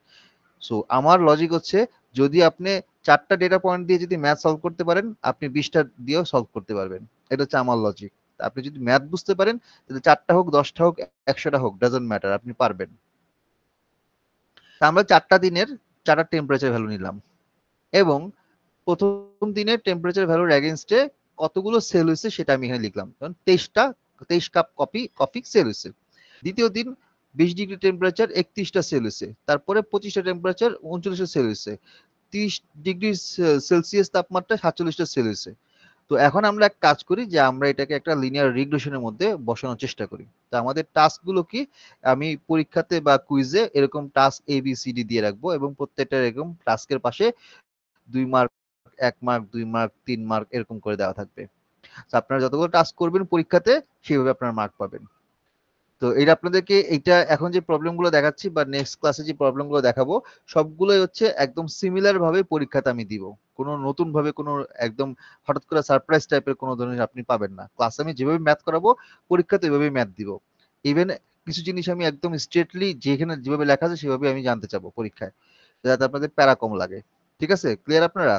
সো আমার লজিক হচ্ছে, যদি আপনি 4টা ডেটা পয়েন্ট দিয়ে যদি ম্যাথ সলভ করতে পারেন, আপনি 20টা দিয়েও সলভ করতে পারবেন। এটা হচ্ছে আমার লজিক। আপনি যদি ম্যাথ বুঝতে পারেন, তাহলে 4টা হোক, 10টা হোক, 100টা হোক, ডাজন্ট ম্যাটার, আপনি পারবেন। তা আমরা 4টা দিনের 4টা টেম্পারেচার ভ্যালু নিলাম, এবং প্রথম দিনের টেম্পারেচার ভ্যালুর এগেইনস্টে কতগুলো সেল হয়েছে সেটা আমি এখানে লিখলাম। কারণ 23 কাপ কফি সেল হয়েছে। দ্বিতীয় দিন 20 ডিগ্রি টেম্পারেচার 31টা সেল হয়েছে। তারপরে 25টা টেম্পারেচার 39টা সেল হয়েছে। 30 ডিগ্রি সেলসিয়াস তাপমাত্রা 47টা সেল হয়েছে। তো এখন আমরা এক কাজ করি যে আমরা এটাকে একটা লিনিয়ার রিগ্রেশনের মধ্যে বসানোর চেষ্টা করি। তো আমাদের টাস্ক গুলো কি, আমি পরীক্ষাতে বা কুইজে এরকম টাস্ক ABCD দিয়ে রাখবো, এবং প্রত্যেকটা এরকম টাস্কের পাশে 2 মার্ক, 1 মার্ক, 2 মার্ক, 3 মার্ক এরকম করে দেওয়া থাকবে। তো আপনারা যতগুলো টাস্ক করবেন পরীক্ষাতে, সেইভাবে আপনারা মার্ক পাবেন। তো এটা আপনাদেরকে, এইটা এখন যে প্রবলেম গুলো দেখাচ্ছি বা নেক্সট ক্লাসে যে প্রবলেম গুলো দেখাবো, সবগুলোই হচ্ছে একদম সিমিলার ভাবে পরীক্ষাতে আমি দিব। কোনো নতুন ভাবে, কোনো একদম হঠাৎ করে সারপ্রাইজ টাইপের কোনো ধরনের আপনি পাবেন না। ক্লাসে আমি যেভাবে ম্যাথ করাবো, পরীক্ষাতে ওইভাবেই ম্যাথ দিব। ইভেন কিছু জিনিস আমি একদম স্ট্রেটলি যেখানে যেভাবে লেখা আছে সেভাবে আমি জানতে চাবো পরীক্ষায়, যাতে আপনাদের প্যারা কম লাগে। ঠিক আছে, ক্লিয়ার আপনারা?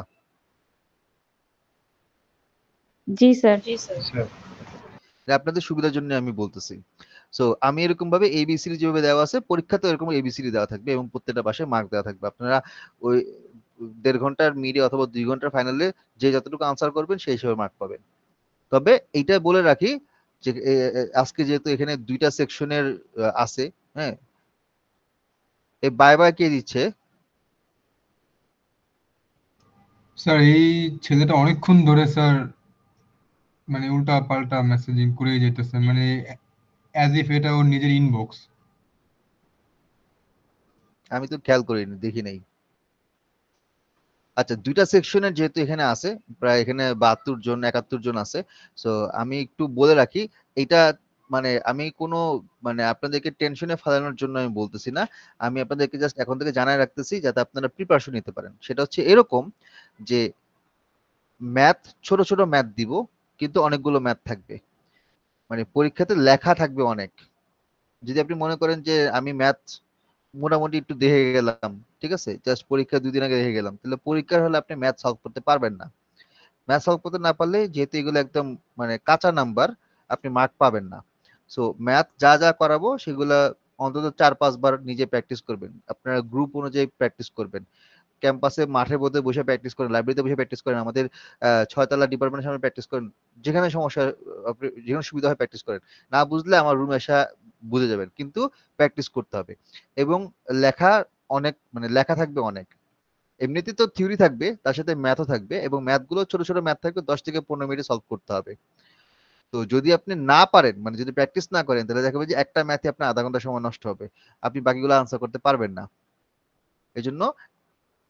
জি স্যার। এটা আপনাদের সুবিধার জন্য আমি বলতেছি। সো আমি এরকম ভাবে এবিসিডি যেভাবে দেওয়া আছে, পরীক্ষাতে এরকম এবিসিডি দেওয়া থাকবে, এবং প্রত্যেকটা পাশে মার্ক দেওয়া থাকবে। আপনারা ওই 1.5 ঘন্টার মিডে অথবা 2 ঘন্টার ফাইনালে যে যতটুকু আনসার করবেন সেই হিসেবে মার্ক পাবেন। তবে এইটা বলে রাখি যে আজকে যেহেতু এখানে 2টা সেকশনের আছে, হ্যাঁ, এই বাই বাই কে দিচ্ছে? স্যার এই ছেলেটা অনেকক্ষণ ধরে স্যার মানে উল্টা পাল্টা মেসেজিং করেই যেতেছে, মানে অ্যাজ ইফ এটা ওর নিজের ইনবক্স। আমি তো খেয়াল করিনি, দেখি নাই। আচ্ছা, 2টা সেকশনের যেহেতু এখানে আছে, প্রায় এখানে 72 জন 71 জন আছে। সো আমি একটু বলে রাখি, এটা মানে আমি কোনো, মানে আপনাদেরকে টেনশনে ফেলানোর জন্য আমি বলতেছি না। আমি আপনাদেরকে জাস্ট এখন থেকে জানাই রাখতেছি যাতে আপনারা প্রিপারেশন নিতে পারেন। সেটা হচ্ছে এরকম যে ম্যাথ, ছোট ছোট ম্যাথ দিব, কিন্তু অনেকগুলো ম্যাথ থাকবে, মানে পরীক্ষাতে লেখা থাকবে অনেক। যদি আপনি মনে করেন যে আমি ম্যাথ মোটামুটি একটু দেখে গেলাম, ঠিক আছে, জাস্ট পরীক্ষা 2 দিন আগে দেখে গেলাম, তাহলে পরীক্ষার হলে আপনি ম্যাথ সলভ করতে পারবেন না। ম্যাথ সলভ করতে না পারলে, যেহেতু এগুলো একদম মানে কাঁচা নাম্বার, আপনি মার্ক পাবেন না। সো ম্যাথ যা যা করাবো সেগুলা অন্তত 4-5 বার নিজে প্র্যাকটিস করবেন। আপনারা গ্রুপ অনুযায়ী প্র্যাকটিস করবেন। ক্যাম্পাসে মাঠের মধ্যে বসে প্র্যাকটিস করেন, লাইব্রেরিতে বসে প্র্যাকটিস করেন, আমাদের 6 তলা ডিপার্টমেন্টের সামনে প্র্যাকটিস করেন। যেখানে সমস্যা, আপনি যেখানে সুবিধা হয় প্র্যাকটিস করেন। না বুঝলে আমার রুমে এসে বুঝে যাবেন, কিন্তু প্র্যাকটিস করতে হবে। এবং লেখা অনেক, মানে লেখা থাকবে অনেক। এমনিতে তো থিওরি থাকবে, তার সাথে ম্যাথও থাকবে, এবং ম্যাথগুলো ছোট ছোট ম্যাথ থাকবে, 10 থেকে 15 মিনিটে সলভ করতে হবে। তো যদি আপনি না পারেন, মানে যদি প্র্যাকটিস না করেন, তাহলে দেখা যাবে যে একটা ম্যাথে আপনার আধা ঘন্টা সময় নষ্ট হবে, আপনি বাকিগুলো আনসার করতে পারবেন না। এই জন্য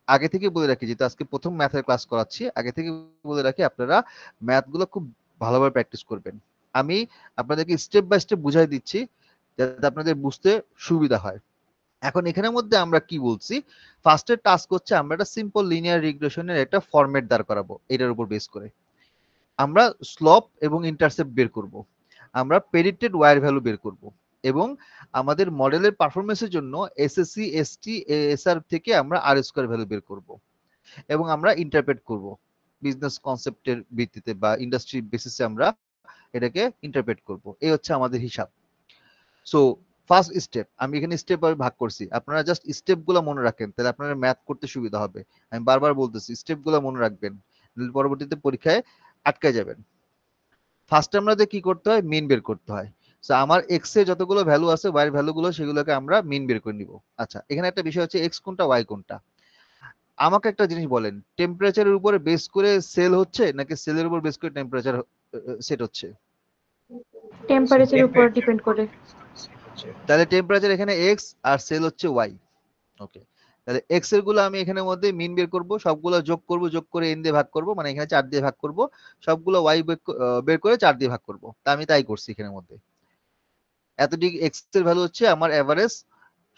আগে থেকে বলে রাখি, যেহেতু আজকে প্রথম ম্যাথের ক্লাস করাচ্ছি, আগে থেকে বলে রাখি আপনারা ম্যাথগুলো খুব ভালোভাবে প্র্যাকটিস করবেন। আমি আপনাদেরকে স্টেপ বাই স্টেপ বুঝাই দিচ্ছি, যাতে আপনাদের বুঝতে সুবিধা হয়। এখন এখানের মধ্যে আমরা কি বলছি, ফার্স্টের টাস্ক হচ্ছে আমরা একটা সিম্পল লিনিয়ার রিগ্রেশনের একটা ফরম্যাট দাঁড় করাবো। এটার উপর বেস করে আমরা স্লপ এবং ইন্টারসেপ্ট বের করব, আমরা প্রেডিক্টেড ওয়ার ভ্যালু বের করব, এবং আমাদের মডেলের পারফরমেন্সের জন্য এসএসসি এসটি এসআর থেকে আমরা আর স্কয়ার ভ্যালু বের করব এবং আমরা ইন্টারপ্রেট করব বিজনেস কনসেপ্টের ভিত্তিতে বা ইন্ডাস্ট্রি বেসিসে আমরা এটাকে ইন্টারপ্রেট করব। এই হচ্ছে আমাদের হিসাব। সো ফার্স্ট স্টেপ, আমি এখানে স্টেপ ভাগ করছি, আপনারা জাস্ট স্টেপগুলো মনে রাখেন, তাহলে আপনারা ম্যাথ করতে সুবিধা হবে। আমি বারবার বলতেছি স্টেপগুলো মনে রাখবেন, পরবর্তীতে পরীক্ষায় আটকে যাবেন। ফার্স্ট আমাদের কি করতে হয়, মিন বের করতে হয়। সো আমার এক্স এর যতগুলো ভ্যালু আছে ওয়াই এর ভ্যালুগুলো সেগুলোকে আমরা মিন বের করে নিব। আচ্ছা, এখানে একটা বিষয় হচ্ছে এক্স কোনটা ওয়াই কোনটা। আমাকে একটা জিনিস বলেন, টেম্পারেচারের উপরে বেস করে সেল হচ্ছে নাকি সেলের উপর বেস করে টেম্পারেচার সেট হচ্ছে? টেম্পারেচারের উপর ডিপেন্ড করে। তাহলে টেম্পারেচার এখানে এক্স আর সেল হচ্ছে ওয়াই। ওকে, তাহলে এক্স এর গুলো আমি এখানের মধ্যে মিন বের করব, সবগুলো যোগ করব, যোগ করে এন দিয়ে ভাগ করব, মানে এখানে 4 দিয়ে ভাগ করব, সবগুলো ওয়াই বের করে 4 দিয়ে ভাগ করব। তা আমি তাই করছি এখানের মধ্যে। এতদিক এক্স এর ভ্যালু হচ্ছে আমার এভারেজ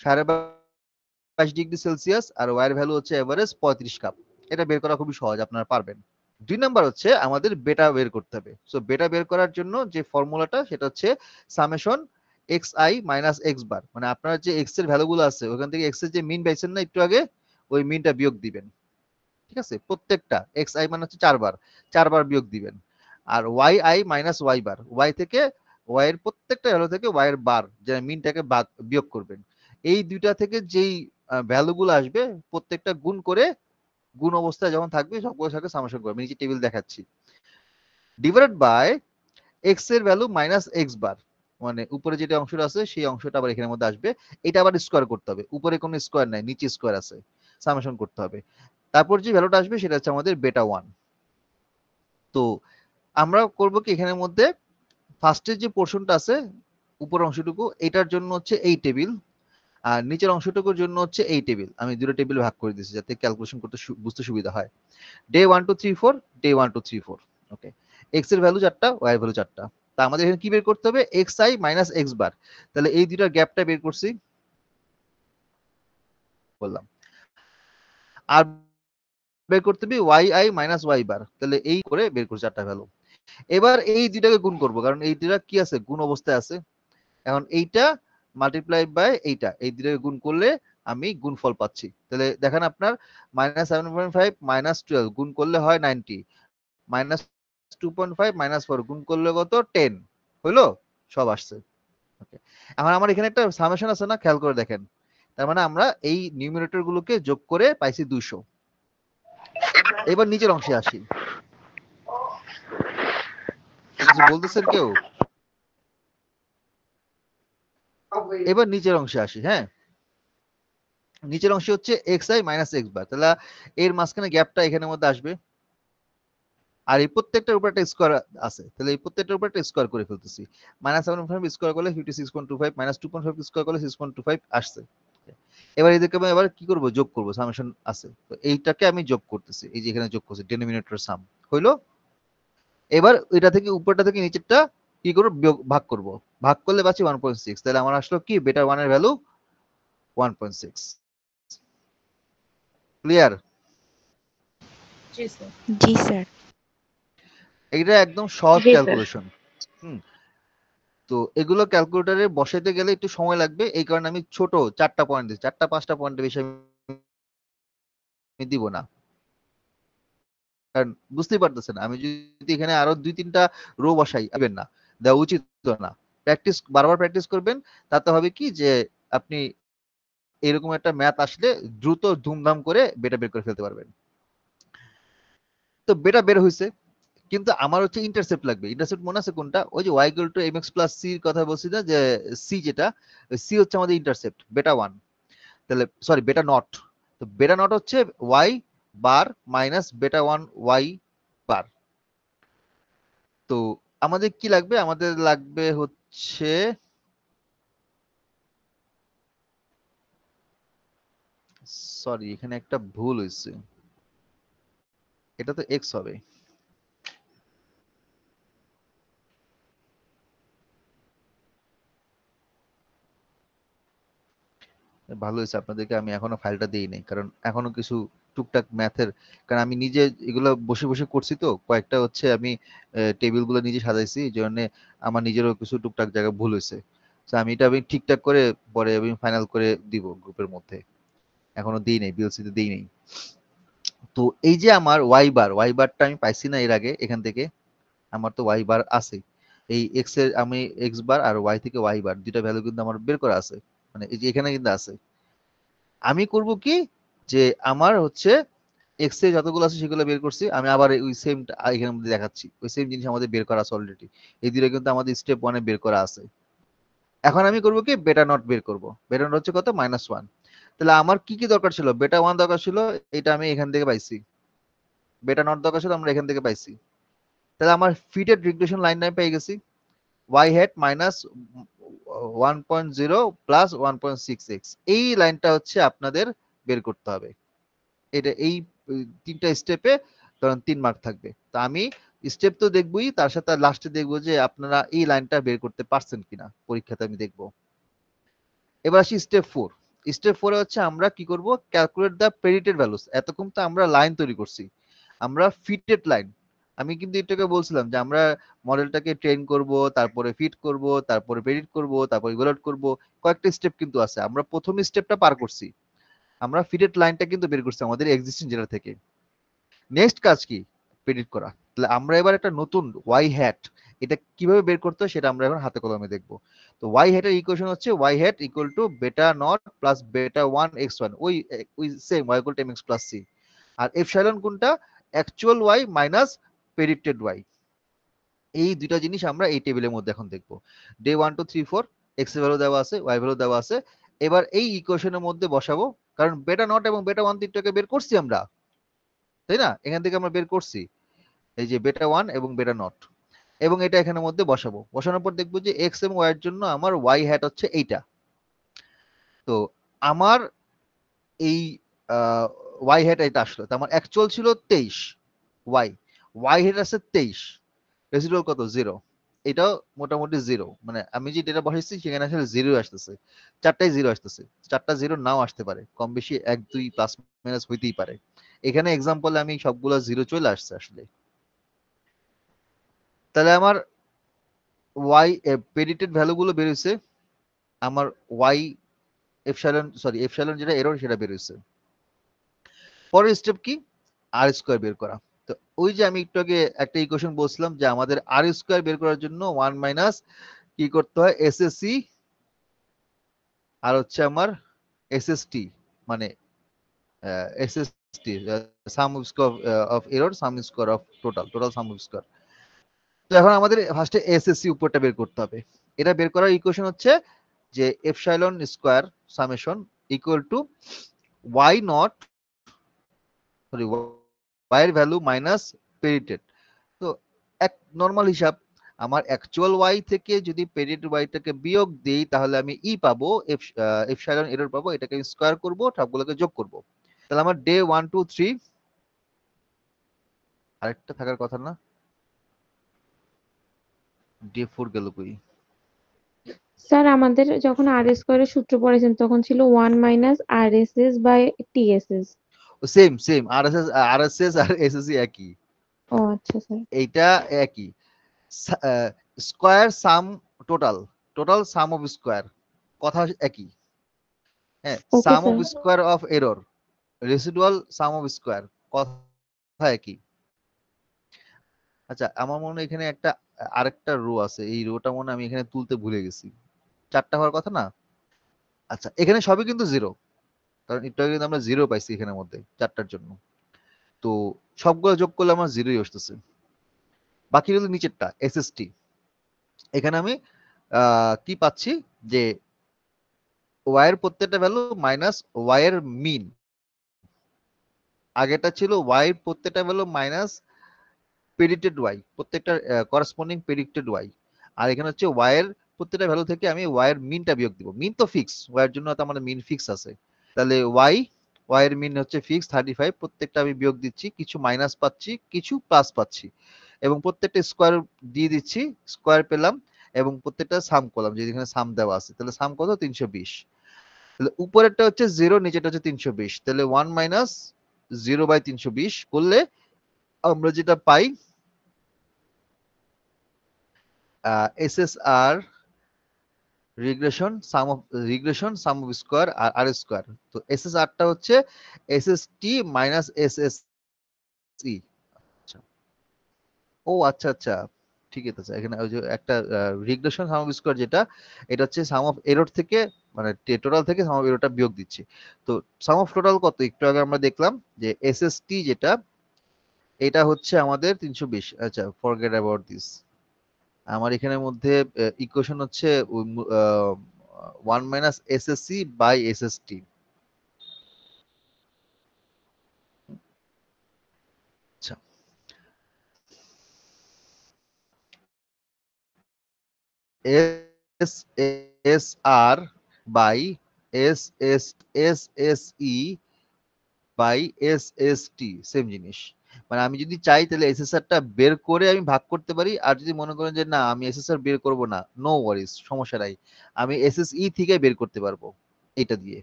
22.5 ডিগ্রি সেলসিয়াস আর ওয়াই এর ভ্যালু হচ্ছে এভারেজ 35 কাপ। এটা বের করা খুবই সহজ, আপনারা পারবেন। 2 নাম্বার হচ্ছে আমাদের বেটা বের করতে হবে। সো বেটা বের করার জন্য যে ফর্মুলাটা সেটা হচ্ছে সামেশন xi মাইনাস x বার, মানে আপনার যে x এর ভ্যালুগুলো আছে ওখান থেকে x এর যে মিন পাইছেন না একটু আগে, ওই মিনটা বিয়োগ দিবেন। ঠিক আছে, প্রত্যেকটা xi মানে হচ্ছে 4 বার, 4 বার বিয়োগ দিবেন। আর yi মাইনাস y বার, y থেকে y এর প্রত্যেকটা ভ্যালু থেকে y এর বার যে মিনটাকে বিয়োগ করবেন। এই দুইটা থেকে যেই ভ্যালুগুলো আসবে প্রত্যেকটা গুণ করে, গুণ অবস্থায় যখন থাকবে সবগুলোর সাথে সামেশন করবে, নিচে টেবিল দেখাচ্ছি, ডিভাইডেড বাই x এর ভ্যালু মাইনাস x বার, মানে উপরে যেটা অংশটা আছে সেই অংশটা আবার এখানের মধ্যে আসবে। এটা আবার স্কোয়ার করতে হবে, উপরে কোনো স্কোয়ার নাই, নিচে স্কোয়ার আছে, সামেশন করতে হবে। তারপর যে ভ্যালুটা আসবে সেটা হচ্ছে আমাদের বেটা 1। তো আমরা করব কি, এখানের মধ্যে ফার্স্টের যে পোর্শনটা আছে উপরের অংশটুকু, এটার জন্য হচ্ছে এই টেবিল, আর নিচের অংশটুকুর জন্য হচ্ছে এই টেবিল। আমি দুটো টেবিল ভাগ করে দিয়েছি যাতে ক্যালকুলেশন করতে বুঝতে সুবিধা হয়। Day 1 2 3 4, day 1 2 3 4। ওকে, x এর ভ্যালু 4টা, y এর ভ্যালু 4টা। তা আমাদের এখানে কি বের করতে হবে, xi মাইনাস x বার। তাহলে এই দুইটার গ্যাপটা বের করছি বললাম। আর বের করতে হবে yi মাইনাস y বার, তাহলে এই করে বের করছি 4টা ভ্যালু। এবার এই দুইটাকে গুণ করব, কারণ এই দুইটা কি আছে, গুণ অবস্থায় আছে। এখন এইটা মাল্টিপ্লাই বাই এইটা, এই দুইটাকে গুণ করলে আমি গুণফল পাচ্ছি। তাহলে দেখেন আপনার মাইনাস 7.5 মাইনাস 12 গুণ করলে হয় 90, মাইনাস 2.5 মাইনাস 4 গুণ করলে কত 10 হইলো, সব আসছে। ওকে, এখন আমার এখানে একটা সামেশন আছে না, খেয়াল করে দেখেন। তার মানে আমরা এই নিউমারেটর গুলোকে যোগ করে পাইছি 200। এবার নিচের অংশে আসি, কিছু বলতেছেন কেউ? এবার নিচের অংশে আসি। হ্যাঁ, নিচের অংশে হচ্ছে xi মাইনাস x বার, তাহলে এর মাঝখানে গ্যাপটা এখানের মধ্যে আসবে। আর এই প্রত্যেকটার উপর একটা স্কয়ার আছে, তাহলে এই প্রত্যেকটার উপর একটা স্কয়ার করে ফেলতেছি। মাইনাস 7.5 স্কয়ার করলে 56.25, মাইনাস 2.5 স্কয়ার করলে 6.25 আসছে। এবার এদেরকে আমি আবার কি করব, যোগ করব, সামেশন আছে, তো এইটাকে আমি যোগ করতেছি, এই যে এখানে যোগ করছি, ডিনোমিনেটর সাম হইলো। এবার এটা থেকে উপরটা থেকে নিচেরটা কি করব, ভাগ করব, ভাগ করলে পাচ্ছি 1.6। তাহলে আমার আসলো কি, বেটা 1 এর ভ্যালু 1.6। ক্লিয়ার? জি স্যার। এটা একদম সহজ জি স্যার। ক্যালকুলেশন। তো এগুলো ক্যালকুলেটরে বসাইতে গেলে একটু সময় লাগবে, এই কারণে আমি ছোট 4টা পয়েন্ট দিই, 4টা 5টা পয়েন্টের বেশি আমি দিব না। কারণ বুঝতেই পারতেছেন, আমি যদি এখানে আরো 2-3টা রো বসাই পাবেন না, দেওয়া উচিত না। প্র্যাকটিস, বারবার প্র্যাকটিস করবেন, তাতে হবে কি যে আপনি এরকম একটা ম্যাথ আসলে দ্রুত ধুমধাম করে বেটা বের করে ফেলতে পারবেন। তো বেটা বের হয়েছে, কিন্তু আমার হচ্ছে ইন্টারসেপ্ট লাগবে। ইন্টারসেপ্ট মনে আছে কোনটা, ওই যে y = mx + c এর কথা বলছি না, যে c যেটা, c হচ্ছে আমাদের ইন্টারসেপ্ট বেটা 1, তাহলে সরি বেটা নট। তো বেটা নট হচ্ছে y বার মাইনাস বেটা 1 y বার। তো আমাদের কি লাগবে, আমাদের লাগবে হচ্ছে সরি এখানে একটা ভুল হয়েছে, এটা তো x হবে। ভালো হয়েছে আপনাদেরকে আমি এখনো ফাইলটা দিই নাই, কারণ এখনো কিছু টুকটাক ম্যাথের, কারণ আমি নিজে এগুলো বসে বসে করছি, তো কয়েকটা হচ্ছে আমি টেবিল গুলো নিজে সাজাইছি, এই জন্য আমার নিজেরও কিছু টুকটাক জায়গা ভুল হয়েছে। আমি এটা ঠিকঠাক করে পরে আমি ফাইনাল করে দিব গ্রুপের মধ্যে, এখনো দিই নাই, বিএলসি তে দিই নাই। তো এই যে আমার ওয়াই বারটা আমি পাইছি না এর আগে, এখান থেকে আমার তো ওয়াই বার আছে, এই এক্স এর আমি এক্স বার আর ওয়াই থেকে ওয়াই বার দুইটা ভ্যালু কিন্তু আমার বের করা আছে, মানে এই যে এখানে কিন্তু আছে। আমি করব কি, যে আমার হচ্ছে এক্স এ যতগুলো আছে সেগুলো বের করছি, আমি আবার ওই সেম এখানের মধ্যে দেখাচ্ছি, ওই সেম জিনিস আমাদের বের করা আছে অলরেডি, এই দুটো কিন্তু আমাদের স্টেপ ওয়ানে বের করা আছে। এখন আমি করব কি, বেটা নট বের করব। বেটা নট হচ্ছে কত, -1। তাহলে আমার কি কি দরকার ছিল, বেটা 1 দরকার ছিল, এটা আমি এখান থেকে পাইছি। বেটা নট দরকার ছিল, আমরা এখান থেকে পাইছি। তাহলে আমার ফিটেড রিগ্রেশন লাইন আমি পেয়ে গেছি, y hat minus 1.0 plus 1.6x, এই লাইনটা হচ্ছে আপনাদের বের করতে হবে। এটা এই তিনটা স্টেপে ধরেন 3 মার্ক থাকবে। তো আমি স্টেপ তো দেখবই, তার সাথে লাস্টে দেখবো যে আপনারা এই লাইনটা বের করতে পারছেন কিনা, পরীক্ষাতে আমি দেখবো। এবার আসি স্টেপ 4। স্টেপ 4 এ হচ্ছে আমরা কি করব, ক্যালকুলেট দ্য প্রেডিক্টেড ভ্যালুস। এতক্ষণ তো আমরা লাইন তৈরি করছি, আমরা ফিটেড লাইন। আমি কিন্তু এটাকে বলছিলাম যে আমরা মডেলটাকে ট্রেন করব, তারপরে ফিট করব, তারপরে প্রেডিক্ট করব, তারপরে ইভালুয়েট করব, কয়েকটা স্টেপ কিন্তু আছে। আমরা প্রথম স্টেপটা পার করছি, আমরা ফিটেড লাইনটা কিন্তু বের করছি আমাদের এক্সিস্টিং ডেটা থেকে। নেক্সট কাজ কি, প্রেডিক্ট করা। তাহলে আমরা এবার একটা নতুন ওয়াই হ্যাট, এটা কিভাবে বের করতে হয় সেটা আমরা এখন হাতে কলমে দেখবো। তো ওয়াই হ্যাটের ইকুয়েশন হচ্ছে Y hat equal to beta not plus beta 1 x1, ওই same Y equal to mx plus c। আর এপসাইলন কোনটা, actual Y minus predicted Y. এই দুইটা জিনিস আমরা এই টেবিলের মধ্যে এখন দেখবো। ডে 1 2 3 4 এক্স এর ভ্যালু দেওয়া আছে, ওয়াই ভ্যালু দেওয়া আছে। এবার এই ইকুয়েশনের মধ্যে বসাবো, কারণ বেটা নট এবং বেটা 1 তিনটাকে বের করছি আমরা, তাই না? এখান থেকে আমরা বের করছি এই যে বেটা 1 এবং বেটা নট, এবং এটা এখানের মধ্যে বসাবো। বসানোর পর দেখবো যে এক্স এবং ওয়াই এর জন্য আমার ওয়াই হ্যাট হচ্ছে এইটা। তো আমার এই ওয়াই হ্যাট এটা আসলো, তো আমার অ্যাকচুয়াল ছিল 23 ওয়াই, ওয়াই হ্যাট আছে 23, রেসিডুয়াল কত, 0। এটাও মোটামুটি 0, মানে আমি যে ডেটা বসাইছি সেখানে আসলে 0 আসতেছে, চারটাই 0 আসতেছে। চারটা 0 নাও আসতে পারে, কম বেশি 1 2 প্লাস মাইনাস হইতেই পারে। এখানে এক্সাম্পলে আমি সবগুলো 0 চলে আসছে আসলে। তাহলে আমার ওয়াই প্রেডিক্টেড ভ্যালু গুলো বের হয়েছে, আমার ওয়াই এপসাইলন যেটা এরর সেটা বের হয়েছে। পরের স্টেপ কি, আর স্কোয়ার বের করা। তো ওই যে আমি একটু আগে একটা ইকুয়েশন বলছিলাম যে আমাদের আর স্কোয়ার বের করার জন্য 1 মাইনাস কি করতে হয়, এসএসসি আর হচ্ছে আমার এসএসটি, মানে SST some square of error, some square of total some square. তো এখন আমাদের ফার্স্টে এসএসসি উপরটা বের করতে হবে। এটা বের করার ইকুয়েশন হচ্ছে যে epsilon square summation equal to Y naught, sorry Y এর ভ্যালু মাইনাস প্রেডিক্টেড। তো এক নরমাল হিসাব, আমার অ্যাকচুয়াল ওয়াই থেকে যদি প্রেডিক্টেড ওয়াইটাকে বিয়োগ দেই তাহলে আমি ই পাবো, এপসাইলন এরর পাবো, এটাকে আমি স্কোয়ার করব, সবগুলোকে যোগ করব। তাহলে আমার ডে 1 2 3, আরেকটা থাকার কথা না, ডে 4 গেল কই? স্যার আমাদের যখন আর স্কোয়ারের সূত্র পড়েছেন তখন ছিল 1 minus R S S by T S S. Same RSS আর এসএসসি একই, ও আচ্ছা স্যার। এইটা একই। Square sum total sum of square, কথা একই। হ্যাঁ, okay sum of sir. Square of error, residual sum of square, কথা একই। আচ্ছা, আমার মনে হয় এখানে একটা আরেকটা রো আছে, এই রোটা মনে হয় আমি এখানে তুলতে ভুলে গেছি, 4টা হওয়ার কথা না। আচ্ছা, এখানে সবই কিন্তু 0, কারণ একটু আগে কিন্তু আমরা 0 পাইছি এখানের মধ্যে 4টার জন্য। তো সবগুলো যোগ করলে আমার 0ই আসতেছে। বাকি হলো নিচেরটা এসএসটি। এখানে আমি কি পাচ্ছি, যে ওয়াই এর প্রত্যেকটা ভ্যালু মাইনাস ওয়াই এর মিন। আগেটা ছিল ওয়াই এর প্রত্যেকটা ভ্যালু মাইনাস প্রেডিক্টেড ওয়াই, প্রত্যেকটা করেসপন্ডিং প্রেডিক্টেড ওয়াই। আর এখানে হচ্ছে ওয়াই এর প্রত্যেকটা ভ্যালু থেকে আমি ওয়াই এর মিনটা বিয়োগ দিব। মিন তো ফিক্স, ওয়াই এর জন্য তো আমাদের মিন ফিক্স আছে। তাহলে ওয়াই এর মিন হচ্ছে ফিক্স 35, প্রত্যেকটা আমি বিয়োগ দিচ্ছি, কিছু মাইনাস পাচ্ছি, কিছু প্লাস পাচ্ছি, এবং প্রত্যেকটা স্কোয়ার দিয়ে দিচ্ছি, স্কোয়ার পেলাম, এবং প্রত্যেকটা সাম করলাম, যে এখানে সাম দেওয়া আছে। তাহলে সাম কত, 320। তাহলে উপরেরটা হচ্ছে 0, নিচেরটা হচ্ছে 320। তাহলে 1 মাইনাস 0 বাই 320 করলে আমরা যেটা পাই, SSR regression sum of square আর আর স্কোয়ার। তো এসএসআর টা হচ্ছে এসএসটি মাইনাস এসএসই। আচ্ছা, ও আচ্ছা আচ্ছা, ঠিক আছে। এখানে ওই যে একটা রিগ্রেশন সাম অফ স্কোয়ার যেটা, এটা হচ্ছে সাম অফ এরর থেকে, মানে টোটাল থেকে সাম অফ এররটা বিয়োগ দিচ্ছি। তো সাম অফ টোটাল কত, একটু আগে আমরা দেখলাম যে এসএসটি যেটা, এটা হচ্ছে আমাদের 320। আচ্ছা, ফরগেট অ্যাবাউট দিস। আমার এখানের মধ্যে ইকুয়েশন হচ্ছে 1 মাইনাস এসএসসি বাই এসএসটি। আচ্ছা, S S R by S S S S E by S S T same জিনিস। মানে আমি যদি চাই তাহলে এসএসআর টা বের করে আমি ভাগ করতে পারি, আর যদি মনে করেন যে না আমি এসএসআর বের করব না, নো ওয়ারিস, সমস্যা নাই, আমি এসএসই থেকে বের করতে পারবো এটা দিয়ে।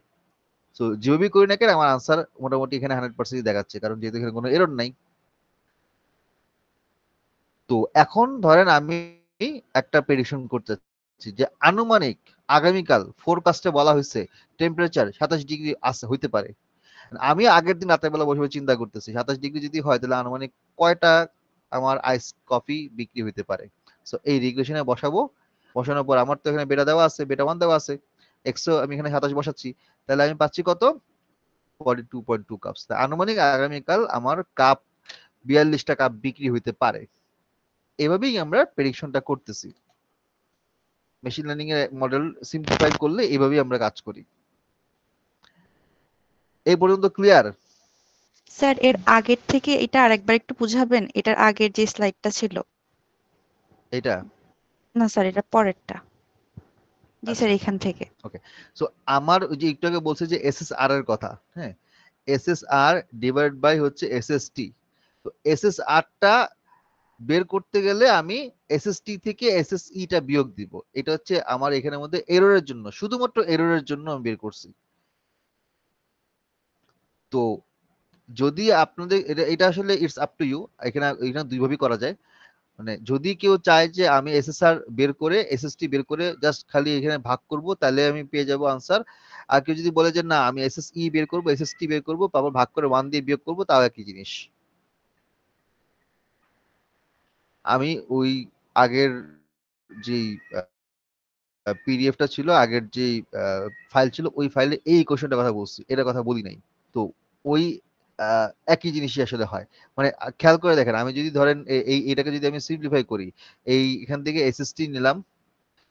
সো যেভাবেই করি না কেন আমার আনসার মোটামুটি এখানে 100% দেখাচ্ছে, কারণ যেহেতু এখানে কোনো এরর নাই। তো এখন ধরেন আমি একটা প্রেডিকশন করতে চাচ্ছি যে আনুমানিক আগামীকাল ফোরকাস্টে বলা হয়েছে টেম্পারেচার 27 ডিগ্রি হইতে পারে। আমি আগের দিন রাতের বেলা বসে বসে চিন্তা করতেছি 27 ডিগ্রি যদি হয় তাহলে আনুমানিক কয়টা আমার আইস কফি বিক্রি হইতে পারে। সো এই রিগ্রেশনে বসাবো, বসানোর পর আমার তো এখানে বেটা দেওয়া আছে, বেটা 1 দেওয়া আছে, এক্সও আমি এখানে 27 বসাচ্ছি, তাহলে আমি পাচ্ছি কত, 42.2 কাপস। আনুমানিক আগামীকাল আমার কাপ 42টা কাপ বিক্রি হইতে পারে। এভাবেই আমরা প্রেডিকশনটা করতেছি। মেশিন লার্নিং এর মডেল সিম্পলিফাই করলে এভাবেই আমরা কাজ করি। এই পর্যন্ত ক্লিয়ার? স্যার এর আগের থেকে এটা আরেকবার একটু বুঝাবেন, এটার আগের যে স্লাইডটা ছিল। এটা না স্যার, এটা পরেরটা। জি আচ্ছা, স্যার, এখান থেকে। ওকে। সো আমার ওই যে একটু আগে বলছে যে এসএসআর এর কথা, হ্যাঁ, এসএসআর ডিভাইড বাই হচ্ছে এসএসটি। তো এসএসআর টা বের করতে গেলে আমি এসএসটি থেকে এসএসই টা বিয়োগ দিব। এটা হচ্ছে আমার এখানের মধ্যে এররের জন্য, শুধুমাত্র এররের জন্য আমি বের করছি। তো যদি আপনাদের এটা আসলে ইটস আপ টু ইউ, এখানে এখানে দুইভাবেই করা যায়। মানে যদি কেউ চায় যে আমি এসএসআর বের করে এসএসটি বের করে জাস্ট খালি এখানে ভাগ করব, তাহলে আমি পেয়ে যাব আনসার। আর কেউ যদি বলে যে না আমি এসএসই বের করব, এসএসটি বের করব, তারপর ভাগ করে 1 দিয়ে বিয়োগ করব, তাও একই জিনিস। আমি ওই আগের যেই পিডিএফটা ছিল, আগের যেই ফাইল ছিল, ওই ফাইলে এই কোশ্চেনটার কথা বলছি, এটার কথা বলি নাই। তো ওই একই জিনিসই আসলে হয়। মানে খেয়াল করে দেখেন, আমি যদি ধরেন এটাকে যদি আমি সিম্পলিফাই করি, এই এখান থেকে এসএসটি নিলাম,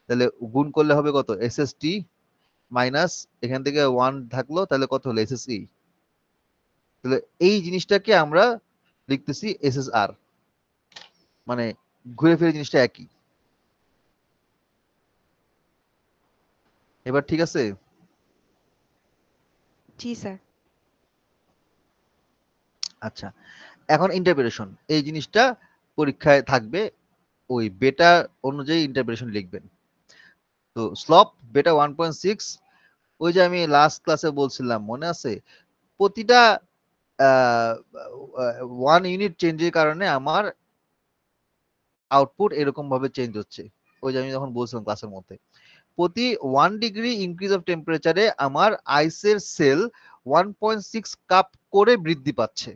তাহলে গুণ করলে হবে কত, এসএসটি মাইনাস এখান থেকে 1 থাকলো, তাহলে কত হলো এসএসই। তাহলে এই জিনিসটাকে আমরা লিখতেছি এসএসআর, মানে ঘুরে ফিরে জিনিসটা একই। এবার ঠিক আছে? জি স্যার। আচ্ছা, এখন ইন্টারপ্রিটেশন, এই জিনিসটা পরীক্ষায় থাকবে, ওই বেটা অনুযায়ী ইন্টারপ্রিটেশন লিখবেন। তো স্লপ বেটা 1.6, ওই যে আমি লাস্ট ক্লাসে বলছিলাম মনে আছে, প্রতিটা 1 ইউনিট চেঞ্জের কারণে আমার আউটপুট এরকম ভাবে চেঞ্জ হচ্ছে। ওই যে আমি যখন বলছিলাম ক্লাসের মধ্যে, প্রতি 1 ডিগ্রি ইনক্রিজ অফ টেম্পারেচারে আমার আইসের সেল 1.6 কাপ করে বৃদ্ধি পাচ্ছে।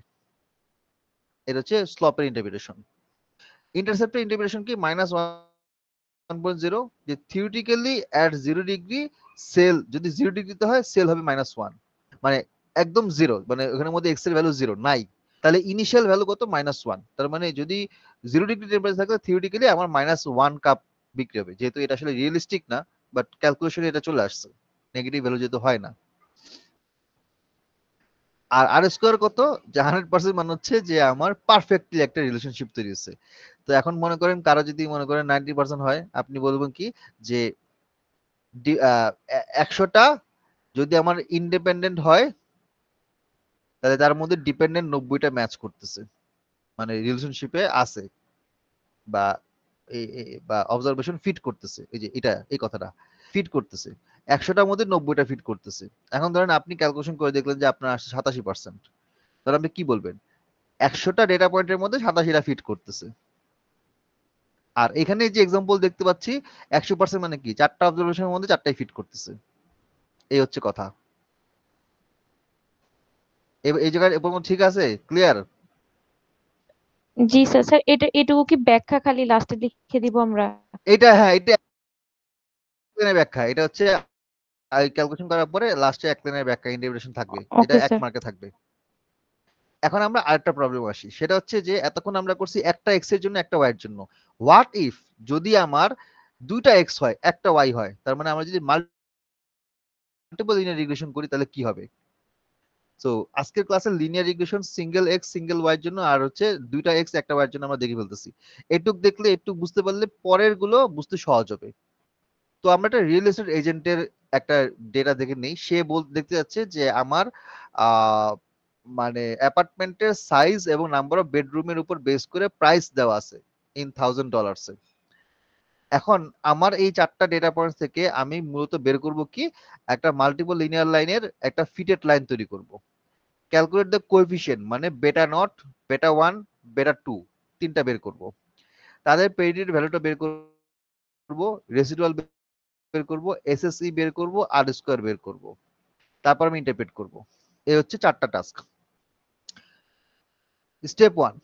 এটা হচ্ছে স্লপের ইন্টারপ্রিটেশন। ইন্টারসেপ্টের ইন্টারপ্রিটেশন কি, -1.0, যে থিওরিটিক্যালি এট 0 ডিগ্রি সেল, যদি 0 ডিগ্রিতে হয় সেল হবে -1, মানে একদম জিরো, মানে ওখানের মধ্যে এক্স এর ভ্যালু জিরো নাই, তাহলে ইনিশিয়াল ভ্যালু কত, -1। তার মানে যদি 0 ডিগ্রি টেম্পারেচার থাকে থিওরিটিক্যালি আমার -1 কাপ বিক্রি হবে। যেহেতু এটা আসলে রিয়েলিস্টিক না, বাট ক্যালকুলেশনে এটা চলে আসছে, নেগেটিভ ভ্যালু যেহেতু হয় না। আর আর স্কোয়ার কত, যে 100% মানে হচ্ছে যে আমার পারফেক্টলি একটা রিলেশনশিপ তৈরি হচ্ছে। তো এখন মনে করেন কারো যদি মনে করেন 90% হয়, আপনি বলবেন কি যে 100টা যদি আমার ইন্ডিপেন্ডেন্ট হয়, তাহলে তার মধ্যে ডিপেন্ডেন্ট 90টা ম্যাচ করতেছে, মানে রিলেশনশিপে আছে, বা বা অবজারভেশন ফিট করতেছে, এই যে এটা এই কথাটা ফিট করতেছে, 100টার মধ্যে 90টা ফিট করতেছে। এখন ধরেন আপনি ক্যালকুলেশন করে দেখলেন যে আপনার আসছে 87%, তাহলে আপনি কি বলবেন, 100টা ডেটা পয়েন্টের মধ্যে 87টা ফিট করতেছে। আর এখানে যে এক্সাম্পল দেখতে পাচ্ছি 100% মানে কি, 4টা অবজারভেশনের মধ্যে 4টাই ফিট করতেছে, এই হচ্ছে কথা। এই জায়গায় এরপর ঠিক আছে, ক্লিয়ার? জি স্যার। স্যার এটুকু কি ব্যাখ্যা খালি লাস্টে লিখে দিব আমরা? এটা হ্যাঁ, এটা লাইনের ব্যাখ্যা, এটা হচ্ছে ক্যালকুলেশন করার পরে লাস্টে এক লাইনের ব্যাখ্যা ইন্টারপ্রিটেশন থাকবে, এটা ওকে 1 স্যার। মার্কে থাকবে। এখন আমরা আরেকটা প্রবলেম আসি, সেটা হচ্ছে যে এতক্ষণ আমরা করছি একটা এক্স এর জন্য একটা ওয়াই এর জন্য। হোয়াট ইফ যদি আমার দুইটা এক্স হয় একটা ওয়াই হয়, তার মানে আমরা যদি মাল্টিপল লিনিয়ার রিগ্রেশন করি তাহলে কি হবে? সো আজকের ক্লাসে linear regression single X single Y এর জন্য আর হচ্ছে দুইটা এক্স একটা ওয়াই এর জন্য আমরা দেখে ফেলতেছি। এটুক দেখলে এটুক বুঝতে পারলে পরের গুলো বুঝতে সহজ হবে। তো আমরা একটা রিয়েল এস্টেট এজেন্টের একটা ডেটা দেখে নেই। সে দেখতে যাচ্ছে যে আমার মানে অ্যাপার্টমেন্টের সাইজ এবং নাম্বার অফ বেডরুমের উপর বেস করে প্রাইস দেওয়া আছে ইন $1000। এখন আমার এই 4টা ডেটা পয়েন্টস থেকে আমি মূলত বের করব কি, একটা মাল্টিপল লিনিয়ার লাইনের একটা ফিটেড লাইন তৈরি করব। ক্যালকুলেট দ্য কোএফিশিয়েন্ট মানে বেটা নট, বেটা 1, বেটা 2, তিনটা বের করব। তাদের প্রেডিক্টেড ভ্যালুটা বের করব, রেসিডুয়াল বের করব, এসএসই বের করব, আর স্কয়ার বের করব, তারপর আমি ইন্টারপ্রেট করব। এই হচ্ছে 4টা টাস্ক। স্টেপ 1,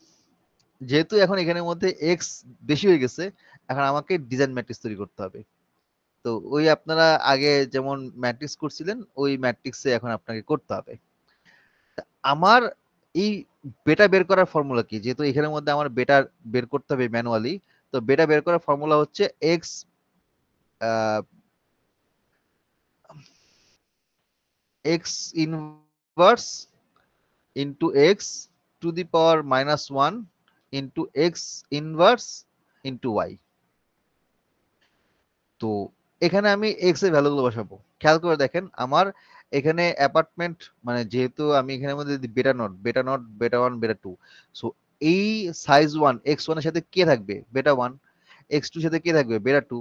যেহেতু এখন এখানের মধ্যে এক্স বেশি হয়ে গেছে, এখন আমাকে ডিজাইন ম্যাট্রিক্স তৈরি করতে হবে। তো ওই আপনারা আগে যেমন ম্যাট্রিক্স করছিলেন ওই ম্যাট্রিক্সে এখন আপনাকে করতে হবে। আমার এই বেটা বের করার ফর্মুলা কি, যেহেতু এখানের মধ্যে আমার বেটা বের করতে হবে ম্যানুয়ালি, তো বেটা বের করার ফর্মুলা হচ্ছে X X inverse into X to the power -1 into X inverse into Y. তো এখানে আমি এক্স এর ভ্যালুগুলো বসাবো। খেয়াল করে দেখেন আমার এখানে অ্যাপার্টমেন্ট মানে যেহেতু আমি এখানের মধ্যে বেটা নট বেটা নট বেটা 1 বেটা 2, সো এই সাইজ 1 x1 এর সাথে কে থাকবে, বেটা 1, x2 এর সাথে কে থাকবে, বেটা 2।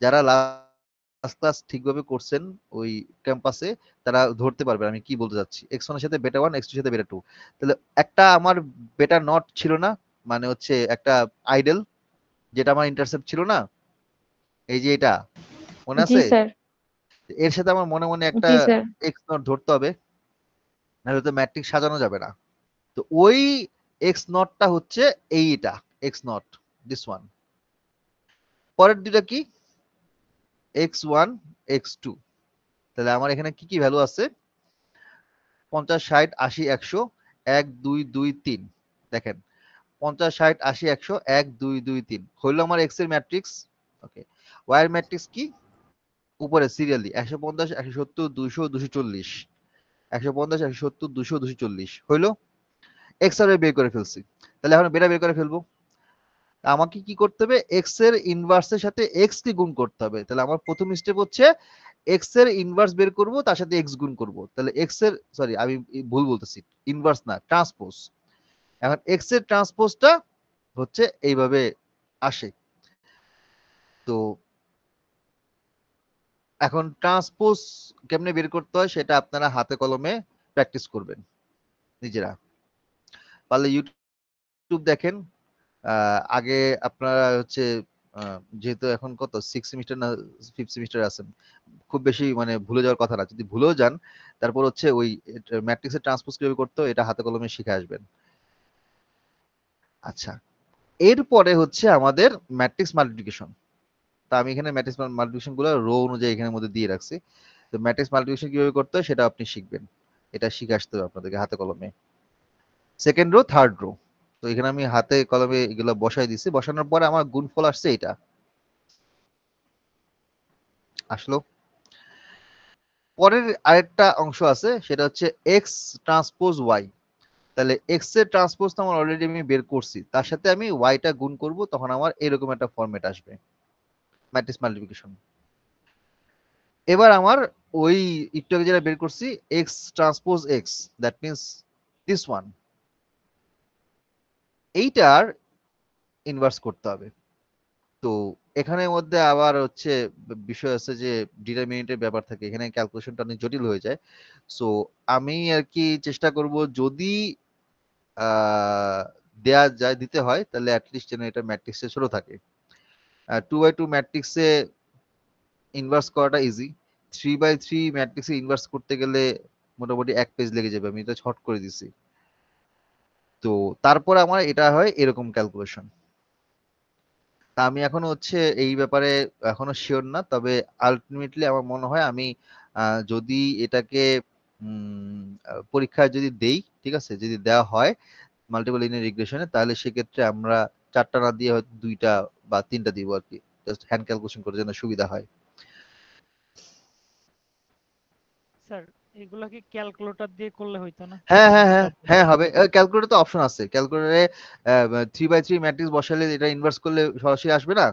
যারা লাস্ট ক্লাস ঠিকভাবে করছেন ওই ক্যাম্পাসে তারা ধরতে পারবে আমি কি বলতে চাচ্ছি। x1 এর সাথে বেটা 1, x2 এর সাথে বেটা 2। তাহলে একটা আমার বেটা নট ছিল না, মানে হচ্ছে একটা আইডেল, যেটা আমার ইন্টারসেপ্ট ছিল না, এই যে এটা মনে জি আছে? স্যার। এর সাথে আমার মনে মনে একটা জি স্যার। এক্স নট ধরতে হবে, নাহলে তো ম্যাট্রিক্স সাজানো যাবে না। তো ওই এক্স নটটা হচ্ছে এইটা এক্স নট, দিস ওয়ান। পরের দুটা কি, এক্স ওয়ান এক্স টু। তাহলে আমার এখানে কি কি ভ্যালু আছে, 50 60 80 100 1 2 2 3। দেখেন 50 60 80 100 1 2 2 3 হইলো আমার এক্স এর ম্যাট্রিক্স। ওকে, ওয়াই এর ম্যাট্রিক্স কি, উপরে সিরিয়ালি 150 170 200 240, 150 170 200 240 হইলো। এক্স আর বের করে ফেলছি, তাহলে এখন বেটা বের করে ফেলবো। আমাকে কি করতে হবে, এক্স এর ইনভার্সের সাথে এক্স কে গুণ করতে হবে। তাহলে আমার প্রথম স্টেপ হচ্ছে এক্স এর ইনভার্স বের করব, তার সাথে এক্স গুণ করব। তাহলে এক্স এর, সরি আমি ভুল বলতেছি, ইনভার্স না ট্রান্সপোজ। এখন এক্স এর ট্রান্সপোজটা হচ্ছে এইভাবে আসে। তো এখন ট্রান্সপোজ কেমনে বের করতে হয় সেটা আপনারা হাতে কলমে প্র্যাকটিস করবেন নিজেরা, পারলে ইউটিউব দেখেন। আগে আপনারা হচ্ছে যেহেতু এখন কত 6 সেমিস্টার না 5 সেমিস্টার আছেন, খুব বেশি মানে ভুলে যাওয়ার কথা না। যদি ভুলেও যান তারপর হচ্ছে ওই ম্যাট্রিক্সের ট্রান্সপোজ কিভাবে করতে হয় এটা হাতে কলমে শিখে আসবেন। আচ্ছা, এরপরে হচ্ছে আমাদের ম্যাট্রিক্স মাল্টিপ্লিকেশন। তা আমি এখানে ম্যাট্রিক্স মাল্টিপ্লিকেশন গুলো রো অনুযায়ী এখানের মধ্যে দিয়ে রাখছি। তো ম্যাট্রিক্স মাল্টিপ্লিকেশন কিভাবে করতে হয় সেটা আপনি শিখবেন, এটা শিখে আসতে হবে আপনাদেরকে হাতে কলমে। সেকেন্ড রো থার্ড রো, তো এখানে আমি হাতে কলমে এগুলো বসাই দিছি। বসানোর পরে আমার গুণফল আসছে এটা আসলো। পরের আরেকটা অংশ আছে সেটা হচ্ছে এক্স ট্রান্সপোজ ওয়াই। তাহলে এক্স এর ট্রান্সপোজ তো আমার অলরেডি আমি বের করছি, তার সাথে আমি ওয়াইটা গুণ করব, তখন আমার এরকম একটা ফরম্যাট আসবে ম্যাট্রিক্স মাল্টিপ্লিকেশন। এবার আমার ওই একটু আগে যেটা বের করছি x transpose x, that means this one, এইটার ইনভার্স করতে হবে। তো এখানের মধ্যে আবার হচ্ছে বিষয় আছে যে ডিটারমিনেন্টের ব্যাপার থাকে, এখানে ক্যালকুলেশনটা অনেক জটিল হয়ে যায়। সো আমি আর কি চেষ্টা করব যদি দেয়া যায় দিতে হয় তাহলে অ্যাটলিস্ট যেন এটা ম্যাট্রিক্সে ছোট থাকে। 2x2 ম্যাট্রিক্সে ইনভার্স করাটা ইজি, 3x3 ম্যাট্রিক্সে ইনভার্স করতে গেলে মোটামুটি 1 পেজ লেগে যাবে, আমি এটা শর্ট করে দিছি। তো তারপর আমার এটা হয় এরকম ক্যালকুলেশন। তা আমি এখনো হচ্ছে এই ব্যাপারে এখনো শিওর না, তবে আলটিমেটলি আমার মনে হয় আমি যদি এটাকে পরীক্ষায় যদি দেই, ঠিক আছে, যদি দেওয়া হয় মাল্টিপল লিনিয়ার রিগ্রেশনে, তাহলে সেক্ষেত্রে আমরা 4টা না দিয়ে হয়তো 2টা বা 3টা দিব আর কি, জাস্ট হ্যান্ড ক্যালকুলেশন করার জন্য সুবিধা হয়। স্যার এগুলা কি ক্যালকুলেটর দিয়ে করলে হইতো না? হ্যাঁ হ্যাঁ হ্যাঁ হ্যাঁ হবে, ক্যালকুলেটর তো অপশন আছে, ক্যালকুলেটরে 3x3 ম্যাট্রিক্স বসালে এটা ইনভার্স করলে সরাসরি আসবে না।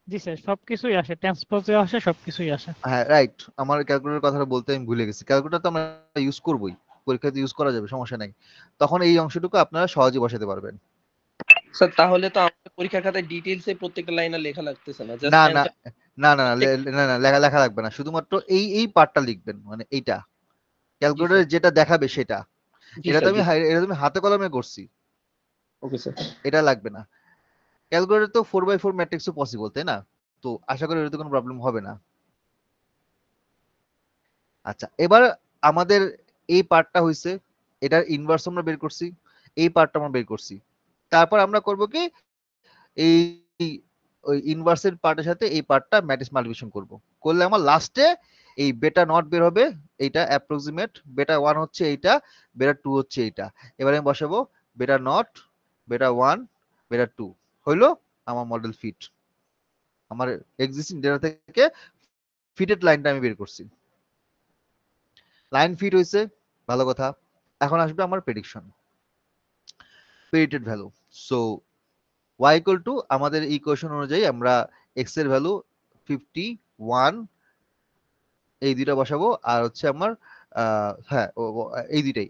জি স্যার, সবকিছুই আসে, ট্রান্সপোজে আসে, সবকিছুই আসে। হ্যাঁ রাইট, আমার ক্যালকুলেটর কথাটা বলতে আমি ভুলে গেছি, ক্যালকুলেটর তো আমরা ইউজ করবোই, পরীক্ষাতে ইউজ করা যাবে, সমস্যা নাই, তখন এই অংশটুকু আপনারা সহজে বসাতে পারবেন। স্যার তাহলে তো আমাদের পরীক্ষার খাতায় ডিটেইলসে প্রত্যেকটা লাইনে লেখা লাগতেছে না, জাস্ট না না অ্যানসার না না না না না, লেখা লাগবে না, শুধুমাত্র এই এই পার্টটা লিখবেন, মানে এইটা ক্যালকুলেটরে যেটা দেখাবে সেটা। জি এটা তো স্যার, আমি এটা তো আমি হাতে কলমে করছি, ওকে স্যার। এটা লাগবে না। ক্যালকুলেটর তো 4x4 ম্যাট্রিক্সও পসিবল, তাই না? তো আশা করি এটাতে কোনো প্রবলেম হবে না। আচ্ছা, এবার আমাদের এই পার্টটা হইছে, এটার ইনভার্স আমরা বের করছি, এই পার্টটা আমরা বের করছি, তারপর আমরা করব কি এই ওই ইনভার্সের পার্টের সাথে এই পার্টটা ম্যাট্রিক্স মাল্টিপ্লিকেশন করব, করলে আমার লাস্টে এই বেটা নট বের হবে, এইটা অ্যাপ্রক্সিমেট, বেটা 1 হচ্ছে এইটা, বেটা 2 হচ্ছে এইটা। এবারে আমি বসাবো বেটা নট, বেটা 1, বেটা 2, হইলো আমার মডেল ফিট। আমার এক্সিস্টিং ডেটা থেকে ফিটেড লাইনটা আমি বের করছি, লাইন ফিট হয়েছে, ভালো কথা। এখন আসবে আমার prediction, predicted value. So y equal to আমাদের ইকুয়েশন অনুযায়ী আমরা x এর ভ্যালু 51 এই দুইটা বসাবো, আর হচ্ছে আমার হ্যাঁ এই দুইটাই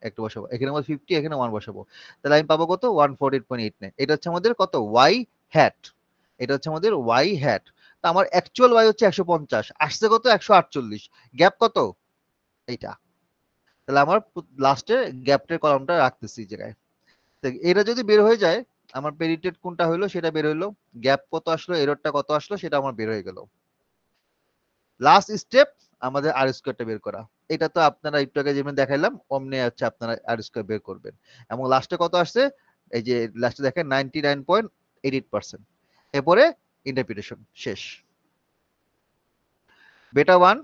একটা বসাবো, এখানে আমাদের 50, এখানে 1 বসাবো, তাহলে আমি পাবো কত 148.89। এটা হচ্ছে আমাদের কত y হ্যাট, এটা হচ্ছে আমাদের y হ্যাট। তা আমার অ্যাকচুয়াল y হচ্ছে 150, আসছে কত 148, গ্যাপ কত এইটা, তাহলে আমার লাস্টে গ্যাপের কলামটা রাখতেছি এই জায়গায়। এটা যদি বের হয়ে যায় আমার প্রেডিক্টেড কোনটা হলো সেটা বের হইলো, গ্যাপ কত আসলো, এররটা কত আসলো সেটা আমার বের হয়ে গেল। লাস্ট স্টেপ আমাদের আর স্কয়ারটা বের করা, এটা তো আপনারা একটু আগে যেমন দেখাইলাম অমনি হচ্ছে আপনারা আর স্কয়ার বের করবেন, এবং লাস্টে কত আসছে, এই যে লাস্টে দেখেন 99.88%। এরপরে ইন্টারপ্রিটেশন শেষ। বেটা 1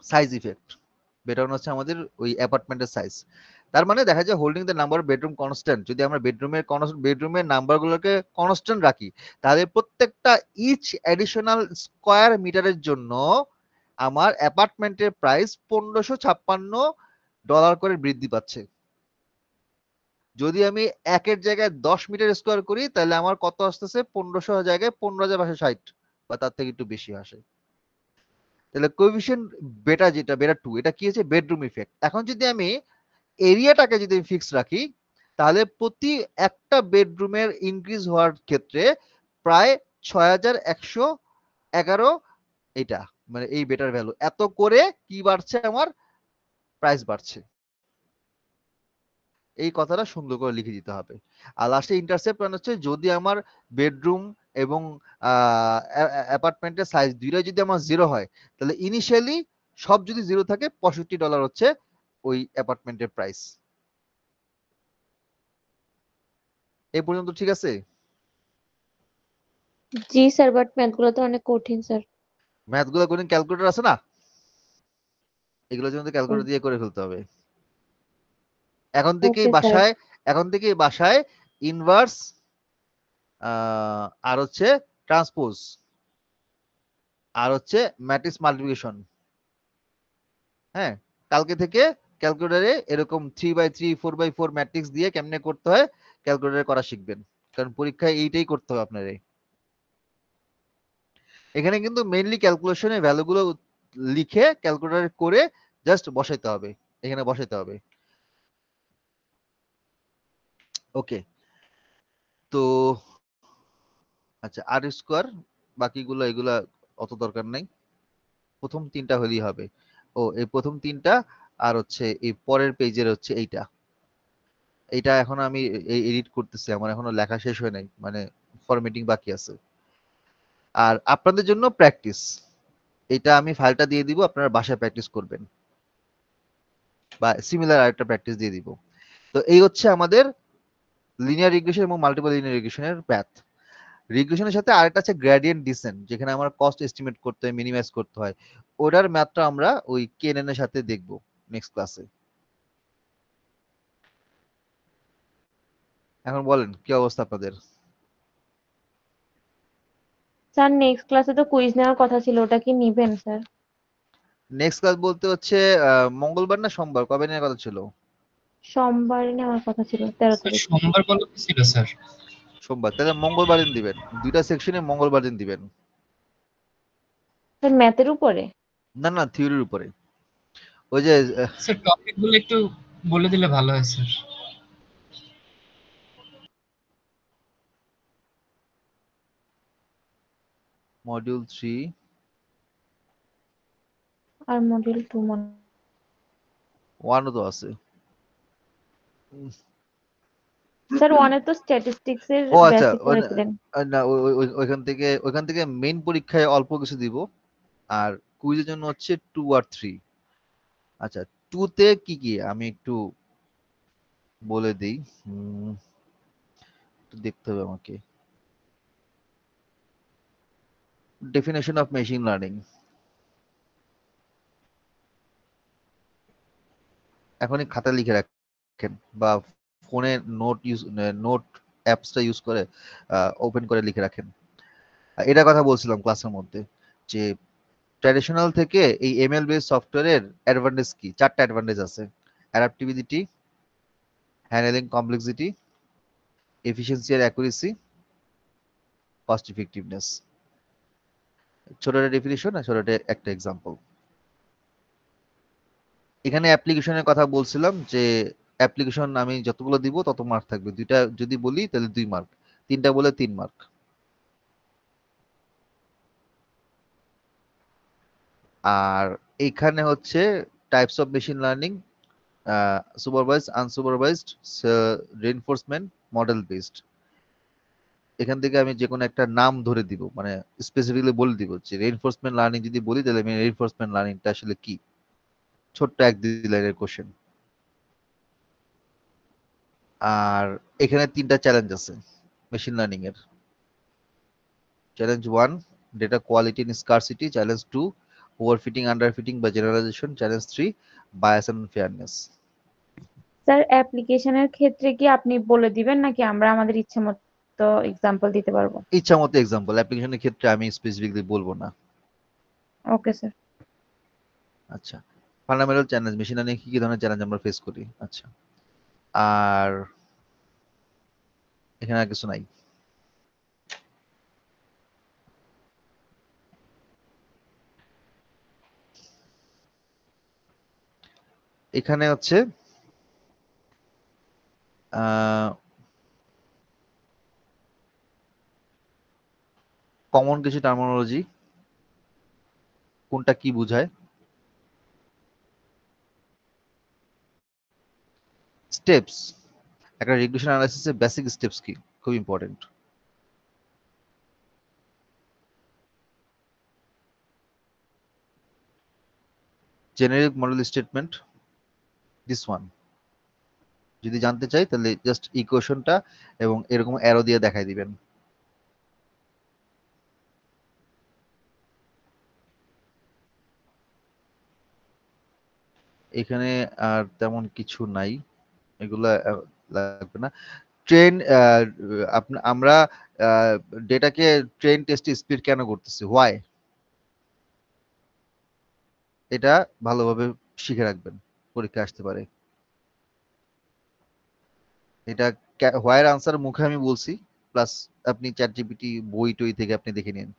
সাইজ ইফেক্ট, বেটা 1 হচ্ছে আমাদের ওই অ্যাপার্টমেন্টের সাইজ, তার মানে দেখা যায় holding the number bedroom constant, যদি আমরা বেডরুমের নাম্বারগুলোকে কনস্ট্যান্ট রাখি, তাহলে প্রত্যেকটা ইচ অ্যাডিশনাল স্কয়ার মিটারের জন্য আমার অ্যাপার্টমেন্টের প্রাইস $1556 করে বৃদ্ধি পাচ্ছে। যদি আমি 1 জায়গায় 10 মিটার স্কয়ার করি তাহলে আমার কত আসতেছে, 1500 জায়গায় 15,560 বা তার থেকে একটু বেশি আসে। তাহলে কোএফিশিয়েন্ট বেটা যেটা বেটা 2, এটা কি হচ্ছে বেডরুম ইফেক্ট। এখন যদি আমি এরিয়াটাকে যদি ফিক্স রাখি তাহলে প্রতি একটা বেডরুমের ইনক্রিজ হওয়ার ক্ষেত্রে প্রায় 6111 এটা মানে এই বেটার ভ্যালু, এত করে কি বাড়ছে আমার প্রাইস বাড়ছে। এই কথাটা সুন্দর করে লিখে দিতে হবে। আর লাস্টে ইন্টারসেপ্ট মানে হচ্ছে যদি আমার বেডরুম এবং অ্যাপার্টমেন্টের সাইজ দুইটাই যদি আমার 0 হয় তাহলে ইনিশিয়ালি সব যদি 0 থাকে $65 হচ্ছে ওই অ্যাপার্টমেন্টের প্রাইস। এই পর্যন্ত ঠিক আছে? জি স্যার, বাট ম্যাথগুলো তো অনেক কঠিন স্যার। ম্যাথগুলো কোন ক্যালকুলেটর আছে না, এগুলো জন্য ক্যালকুলেটর দিয়ে করে ফেলতে হবে। এখন থেকেই ওকে স্যার। বাসায় ইনভার্স আর হচ্ছে ট্রান্সপোজ আর হচ্ছে ম্যাট্রিক্স মাল্টিপ্লিকেশন, হ্যাঁ কালকে থেকে ক্যালকুলেটরে এরকম 3x3 4x4 ম্যাট্রিক্স দিয়ে কেমনে করতে হয় ক্যালকুলেটরে করা শিখবেন, কারণ পরীক্ষায় এইটাই করতে হবে আপনাদের। এখানে কিন্তু মেইনলি ক্যালকুলেশনের ভ্যালুগুলো লিখে ক্যালকুলেটরে করে জাস্ট বসাইতে হবে, এখানে বসাইতে হবে। ওকে, তো আচ্ছা আর স্কোয়ার বাকিগুলো এগুলা অত দরকার নাই, প্রথম 3টা হলেই হবে। ও এই প্রথম 3টা আর হচ্ছে এই পরের পেজের হচ্ছে এইটা এখন আমি এডিট করতেছি, আমার এখনো লেখা শেষ হয় নাই, মানে ফরম্যাটিং বাকি আছে। আর আপনাদের জন্য প্র্যাকটিস, এটা আমি ফাইলটা দিয়ে দিব, আপনারা বাসায় প্র্যাকটিস করবেন বা সিমিলার আরেকটা প্র্যাকটিস দিয়ে দিব। তো এই হচ্ছে আমাদের লিনিয়ার রিগ্রেশন এবং মাল্টিপল লিনিয়ার রিগ্রেশনের প্যাথ। রিগ্রেশনের সাথে আরেকটা আছে গ্রেডিয়েন্ট ডিসেন্ট, যেখানে আমার কস্ট এস্টিমেট করতে হয়, মিনিমাইজ করতে হয়। ওটার ম্যাথটা আমরা ওই কেএনএন এর সাথে দেখব নেক্সট ক্লাসে। এখন বলেন কি অবস্থা আপনাদের? স্যার নেক্সট ক্লাসে তো কুইজ নেওয়ার কথা ছিল, ওটা কি নিবেন স্যার? নেক্সট ক্লাস বলতে হচ্ছে মঙ্গলবার না সোমবার, কবে নেওয়ার কথা ছিল? সোমবারে নেওয়ার কথা ছিল, 13 স্যার তারিখ। সোমবার বলা তো ছিল স্যার। সোমবার, তাহলে মঙ্গলবার দিন দিবেন, দুইটা সেকশনে মঙ্গলবার দিন দিবেন। স্যার ম্যাথের উপরে? না না, থিওরির উপরে। ওই যে স্যার টপিক গুলো একটু বলে দিলে ভালো হয় স্যার। মডিউল 3 আর মডিউল 2 মনে 1 তো আছে। স্যার ওয়ানে তো স্ট্যাটিস্টিক্স এর ও আচ্ছা, বেসিক করেছিলেন। না ওইখান থেকে মেইন পরীক্ষায় অল্প কিছু দিব, আর কুইজের জন্য হচ্ছে 2 আর 3। আচ্ছা, 2 তে কি কি আমি একটু বলে দিই, একটু দেখতে হবে আমাকে। ডেফিনেশন অফ মেশিন লার্নিং, এখনই খাতা লিখে রাখেন বা ফোনে নোট অ্যাপসটা ইউজ করে ওপেন করে লিখে রাখেন। এটা কথা বলছিলাম ক্লাসের মধ্যে, যে ট্র্যাডিশনাল থেকে এই এমএল বেস সফটওয়্যারের অ্যাডভান্টেজ কি? 4টা অ্যাডভান্টেজ আছে: অ্যাডাপ্টিভিটি, হ্যান্ডলিং কমপ্লেক্সিটি, এফিসিয়েন্সি আর অ্যাকুরেসি, কস্ট ইফেক্টিভনেস। ছোট একটা ডেফিনিশন আর ছোট একটা এক্সাম্পল। এখানে অ্যাপ্লিকেশনের কথা বলছিলাম, যে অ্যাপ্লিকেশন আমি যতগুলো দিব তত মার্ক থাকবে, দুইটা যদি বলি তাহলে 2 মার্ক, তিনটা বলে 3 মার্ক। আর এখানে হচ্ছে types of machine learning, supervised, unsupervised, reinforcement, model based. এখান থেকে আমি যে কোনো একটা নাম ধরে দিব, মানে স্পেসিফিকলি বলে দিব যে রেইনফোর্সমেন্ট লার্নিং যদি বলি তাহলে আমি রেইনফোর্সমেন্ট লার্নিংটা আসলে কি, ছোট্ট 1-2 লাইনের কোশ্চেন। আর এখানে 3টা চ্যালেঞ্জ আছে মেশিন লার্নিং এর। Challenge 1, data quality and scarcity. Challenge 2, overfitting, underfitting বা generalisation. Challenge 3, bias and fairness. Sir অ্যাপ্লিকেশনের ক্ষেত্রে কি আপনি বলে দিবেন নাকি আমরা আমাদের ইচ্ছে মতো এক্সাম্পল দিতে পারবো? ইচ্ছা মতো এক্সাম্পল, অ্যাপ্লিকেশনের ক্ষেত্রে আমি স্পেসিফিকলি বলবো না। Okay sir. আচ্ছা, ফান্ডামেন্টাল চ্যালেঞ্জ, মেশিন লার্নিং কি কি ধরনের চ্যালেঞ্জ আমরা ফেস করি। আচ্ছা, আর এখানে আর কিছু নাই। এখানে হচ্ছে কমন কিছু টার্মিনোলজি, কোনটা কি বোঝায়। স্টেপস, একটা রিগ্রেশন অ্যানালাইসিসের বেসিক স্টেপস কি, খুব important. Generic model statement, this one যদি জানতে চাই তাহলে জাস্ট ইকুয়েশনটা এবং এরকম অ্যারো দিয়ে দেখাই দিবেন। এখানে আর তেমন কিছু নাই, এগুলা লাগবে না। ট্রেন, আমরা ডেটাকে ট্রেন টেস্ট স্পিড কেন করতেছি, হোয়াই, এটা ভালোভাবে শিখে রাখবেন, পরীক্ষা আসতে পারে। এটা হোয়াইয়ের আনসার মুখে আমি বলছি, প্লাস আপনি চ্যাট জিপিটি বই টই থেকে আপনি দেখে নিন।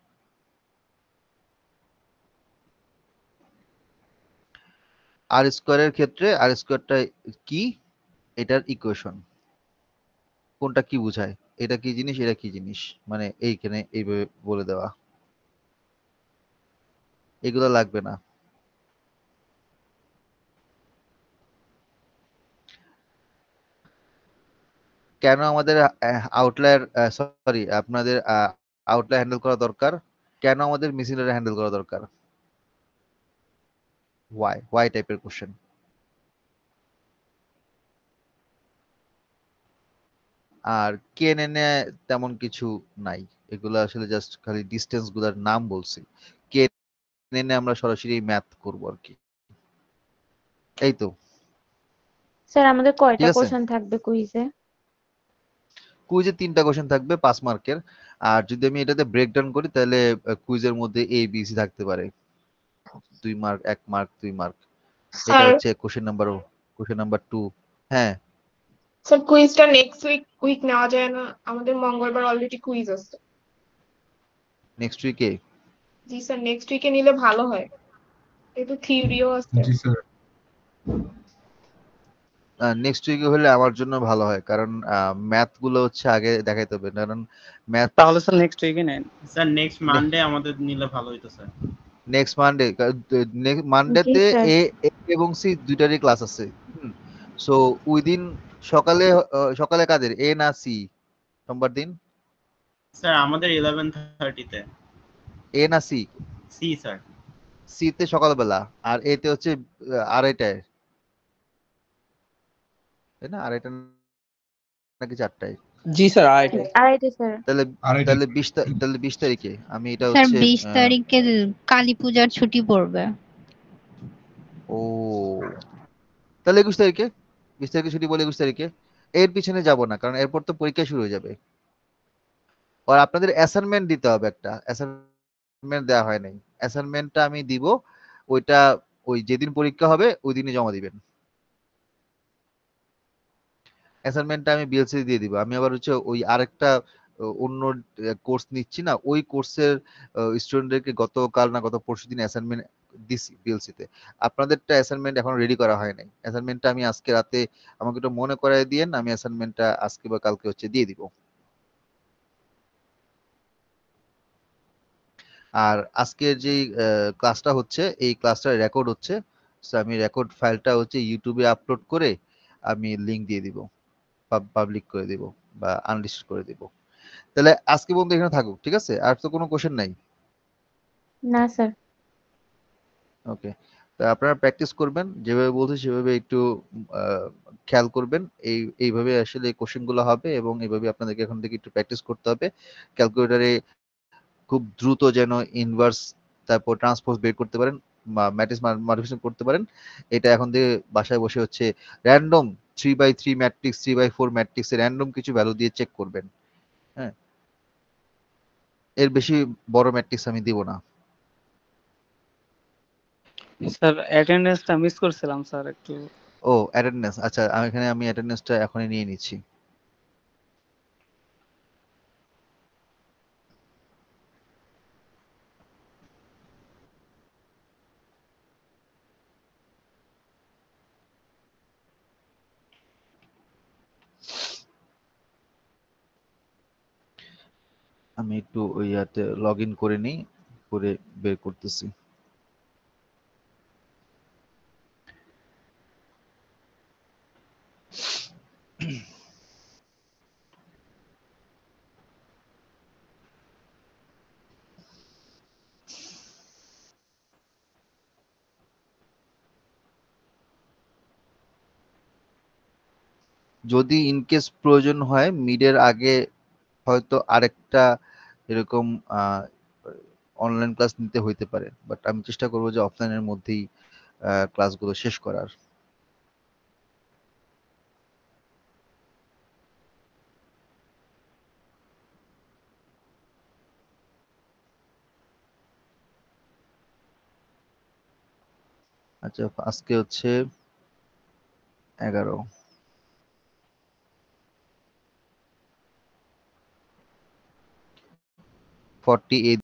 আর স্কোয়ারের ক্ষেত্রে আর স্কোয়ারটা কি, এটার ইকুয়েশন, কোনটা কি বোঝায়, এটা কি জিনিস এটা কি জিনিস, মানে এইখানে এইভাবে বলে দেওয়া, এগুলো লাগবে না। কেন আমাদের আউটলায়ার, সরি আপনাদের আউটলায়ার হ্যান্ডেল করা দরকার, কেন আমাদের মিসিং ডেটা হ্যান্ডেল করা দরকার? ওয়াই টাইপের কোশ্চেন। আর কেএনএন এ তেমন কিছু নাই, এগুলো আসলে জাস্ট খালি ডিস্টেন্স গুলার নাম বলছি। কেএনএন এ আমরা সরাসরি ম্যাথ করব আর কি। এই তো, স্যার আমাদের কয়টা ঠিক আছে। কোশ্চেন থাকবে কুইজে? কুইজে 3টা কোশ্চেন থাকবে 5 মার্কের। আর যদি আমি এটাতে ব্রেকডাউন করি তাহলে কুইজের মধ্যে এ বি সি থাকতে পারে, 2 মার্ক, 1 মার্ক, 2 মার্ক। এটা স্যার হচ্ছে কোশ্চেন নাম্বার 2। হ্যাঁ, স্যার কুইজটা নেক্সট উইক নেওয়া যায় না? আমাদের মঙ্গলবার অলরেডি কুইজ আছে। নেক্সট উইকে। জি স্যার, নেক্সট উইকে নিলে ভালো হয়, একটু থিওরিও আছে। জি স্যার। নেক্সট উইকে হলে আমার জন্য ভালো হয়, কারণ ম্যাথ গুলো হচ্ছে আগে দেখাইতে হবে, কারণ ম্যাথ তাহলে স্যার নেক্সট উইকে নেন। স্যার নেক্সট মানডে আমাদের নিলে ভালো হইতো স্যার। Next Monday. জি মানডেতে স্যার। এ এবং সি দুইটারই ক্লাস আছে। সো উইদিন সকালে সকালে কাদের, এ না সি সোমবার দিন? স্যার আমাদের 11:30 তে। এ না সি? C sir. সি তে সকালবেলা, আর এ তে হচ্ছে 2:30টায়, তাই না? 2:30 নাকি 4টায়? জি স্যার, আড়াইটে স্যার। তাহলে আড়াইটে। তাহলে 20 তারিখে আমি এটা স্যার হচ্ছে 20 তারিখে কালী পূজার ছুটি পড়বে। ও তাহলে 21 তারিখে, 20 তারিখে ছুটি বলে 21 তারিখে। এর পিছনে যাব না, কারণ এরপর তো পরীক্ষা শুরু হয়ে যাবে। আর আপনাদের অ্যাসাইনমেন্ট দিতে হবে, একটা অ্যাসাইনমেন্ট দেওয়া হয় নাই। অ্যাসাইনমেন্টটা আমি দিব, ওইটা ওই যেদিন পরীক্ষা হবে ওই দিনই জমা দিবেন। অ্যাসাইনমেন্টটা আমি বিএলসি দিয়ে দিব। আমি আবার হচ্ছে ওই আরেকটা অন্য কোর্স নিচ্ছি না, ওই কোর্সের স্টুডেন্টদেরকে গতকাল না গত পরশুদিন অ্যাসাইনমেন্ট দিছি বিএলসি তে। আপনাদেরটা অ্যাসাইনমেন্ট এখন রেডি করা হয় নাই। অ্যাসাইনমেন্টটা আমি আজকে রাতে আমাকে একটু মনে করায় দিয়েন, আমি অ্যাসাইনমেন্টটা আজকে বা কালকে হচ্ছে দিয়ে দিব। আর আজকের যে ক্লাসটা হচ্ছে, এই ক্লাসটা রেকর্ড হচ্ছে। So আমি রেকর্ড ফাইলটা হচ্ছে ইউটিউবে আপলোড করে আমি লিংক দিয়ে দিব, পাবলিক করে দিব বা আনলিস্ট করে দিব। তাহলে আজকে বন্ধু এখানে থাকুক, ঠিক আছে? আর তো কোনো কোশ্চেন নাই? না স্যার। ওকে, তা আপনারা প্র্যাকটিস করবেন, যেভাবে বলছি সেভাবে একটু খেয়াল করবেন। এইভাবে আসলে কোশ্চেনগুলো হবে, এবং এইভাবে আপনাদেরকে এখন থেকে একটু প্র্যাকটিস করতে হবে। ক্যালকুলেটরে খুব দ্রুত যেন ইনভার্স তারপর ট্রান্সপোজ বের করতে পারেন বা ম্যাট্রিক্স মডিফিকেশন করতে পারেন। এটা এখন থেকে বাসায় বসে হচ্ছে র্যান্ডম 3/3 ম্যাট্রিক্স, 3/4 ম্যাট্রিক্সে র্যান্ডম কিছু ভ্যালু দিয়ে চেক করবেন। হ্যাঁ, এর বেশি বড় ম্যাট্রিক্স আমি দিব না। স্যার অ্যাটেন্ডেন্সটা মিস করছিলাম স্যার একটু। ও অ্যাটেন্ডেন্স, আচ্ছা আমি অ্যাটেন্ডেন্সটা এখনই নিয়ে নিচ্ছি। আমি একটু ওই ইয়াতে লগ ইন করে নিই, করে বের করতেছি। যদি ইনকেস প্রয়োজন হয় মিডের আগে হয়তো আরেকটা এরকম অনলাইন ক্লাস নিতে হইতে পারে, বাট আমি চেষ্টা করবো যে অফলাইনের মধ্যেই ক্লাসগুলো শেষ করার। আচ্ছা, আজকে হচ্ছে 11, 48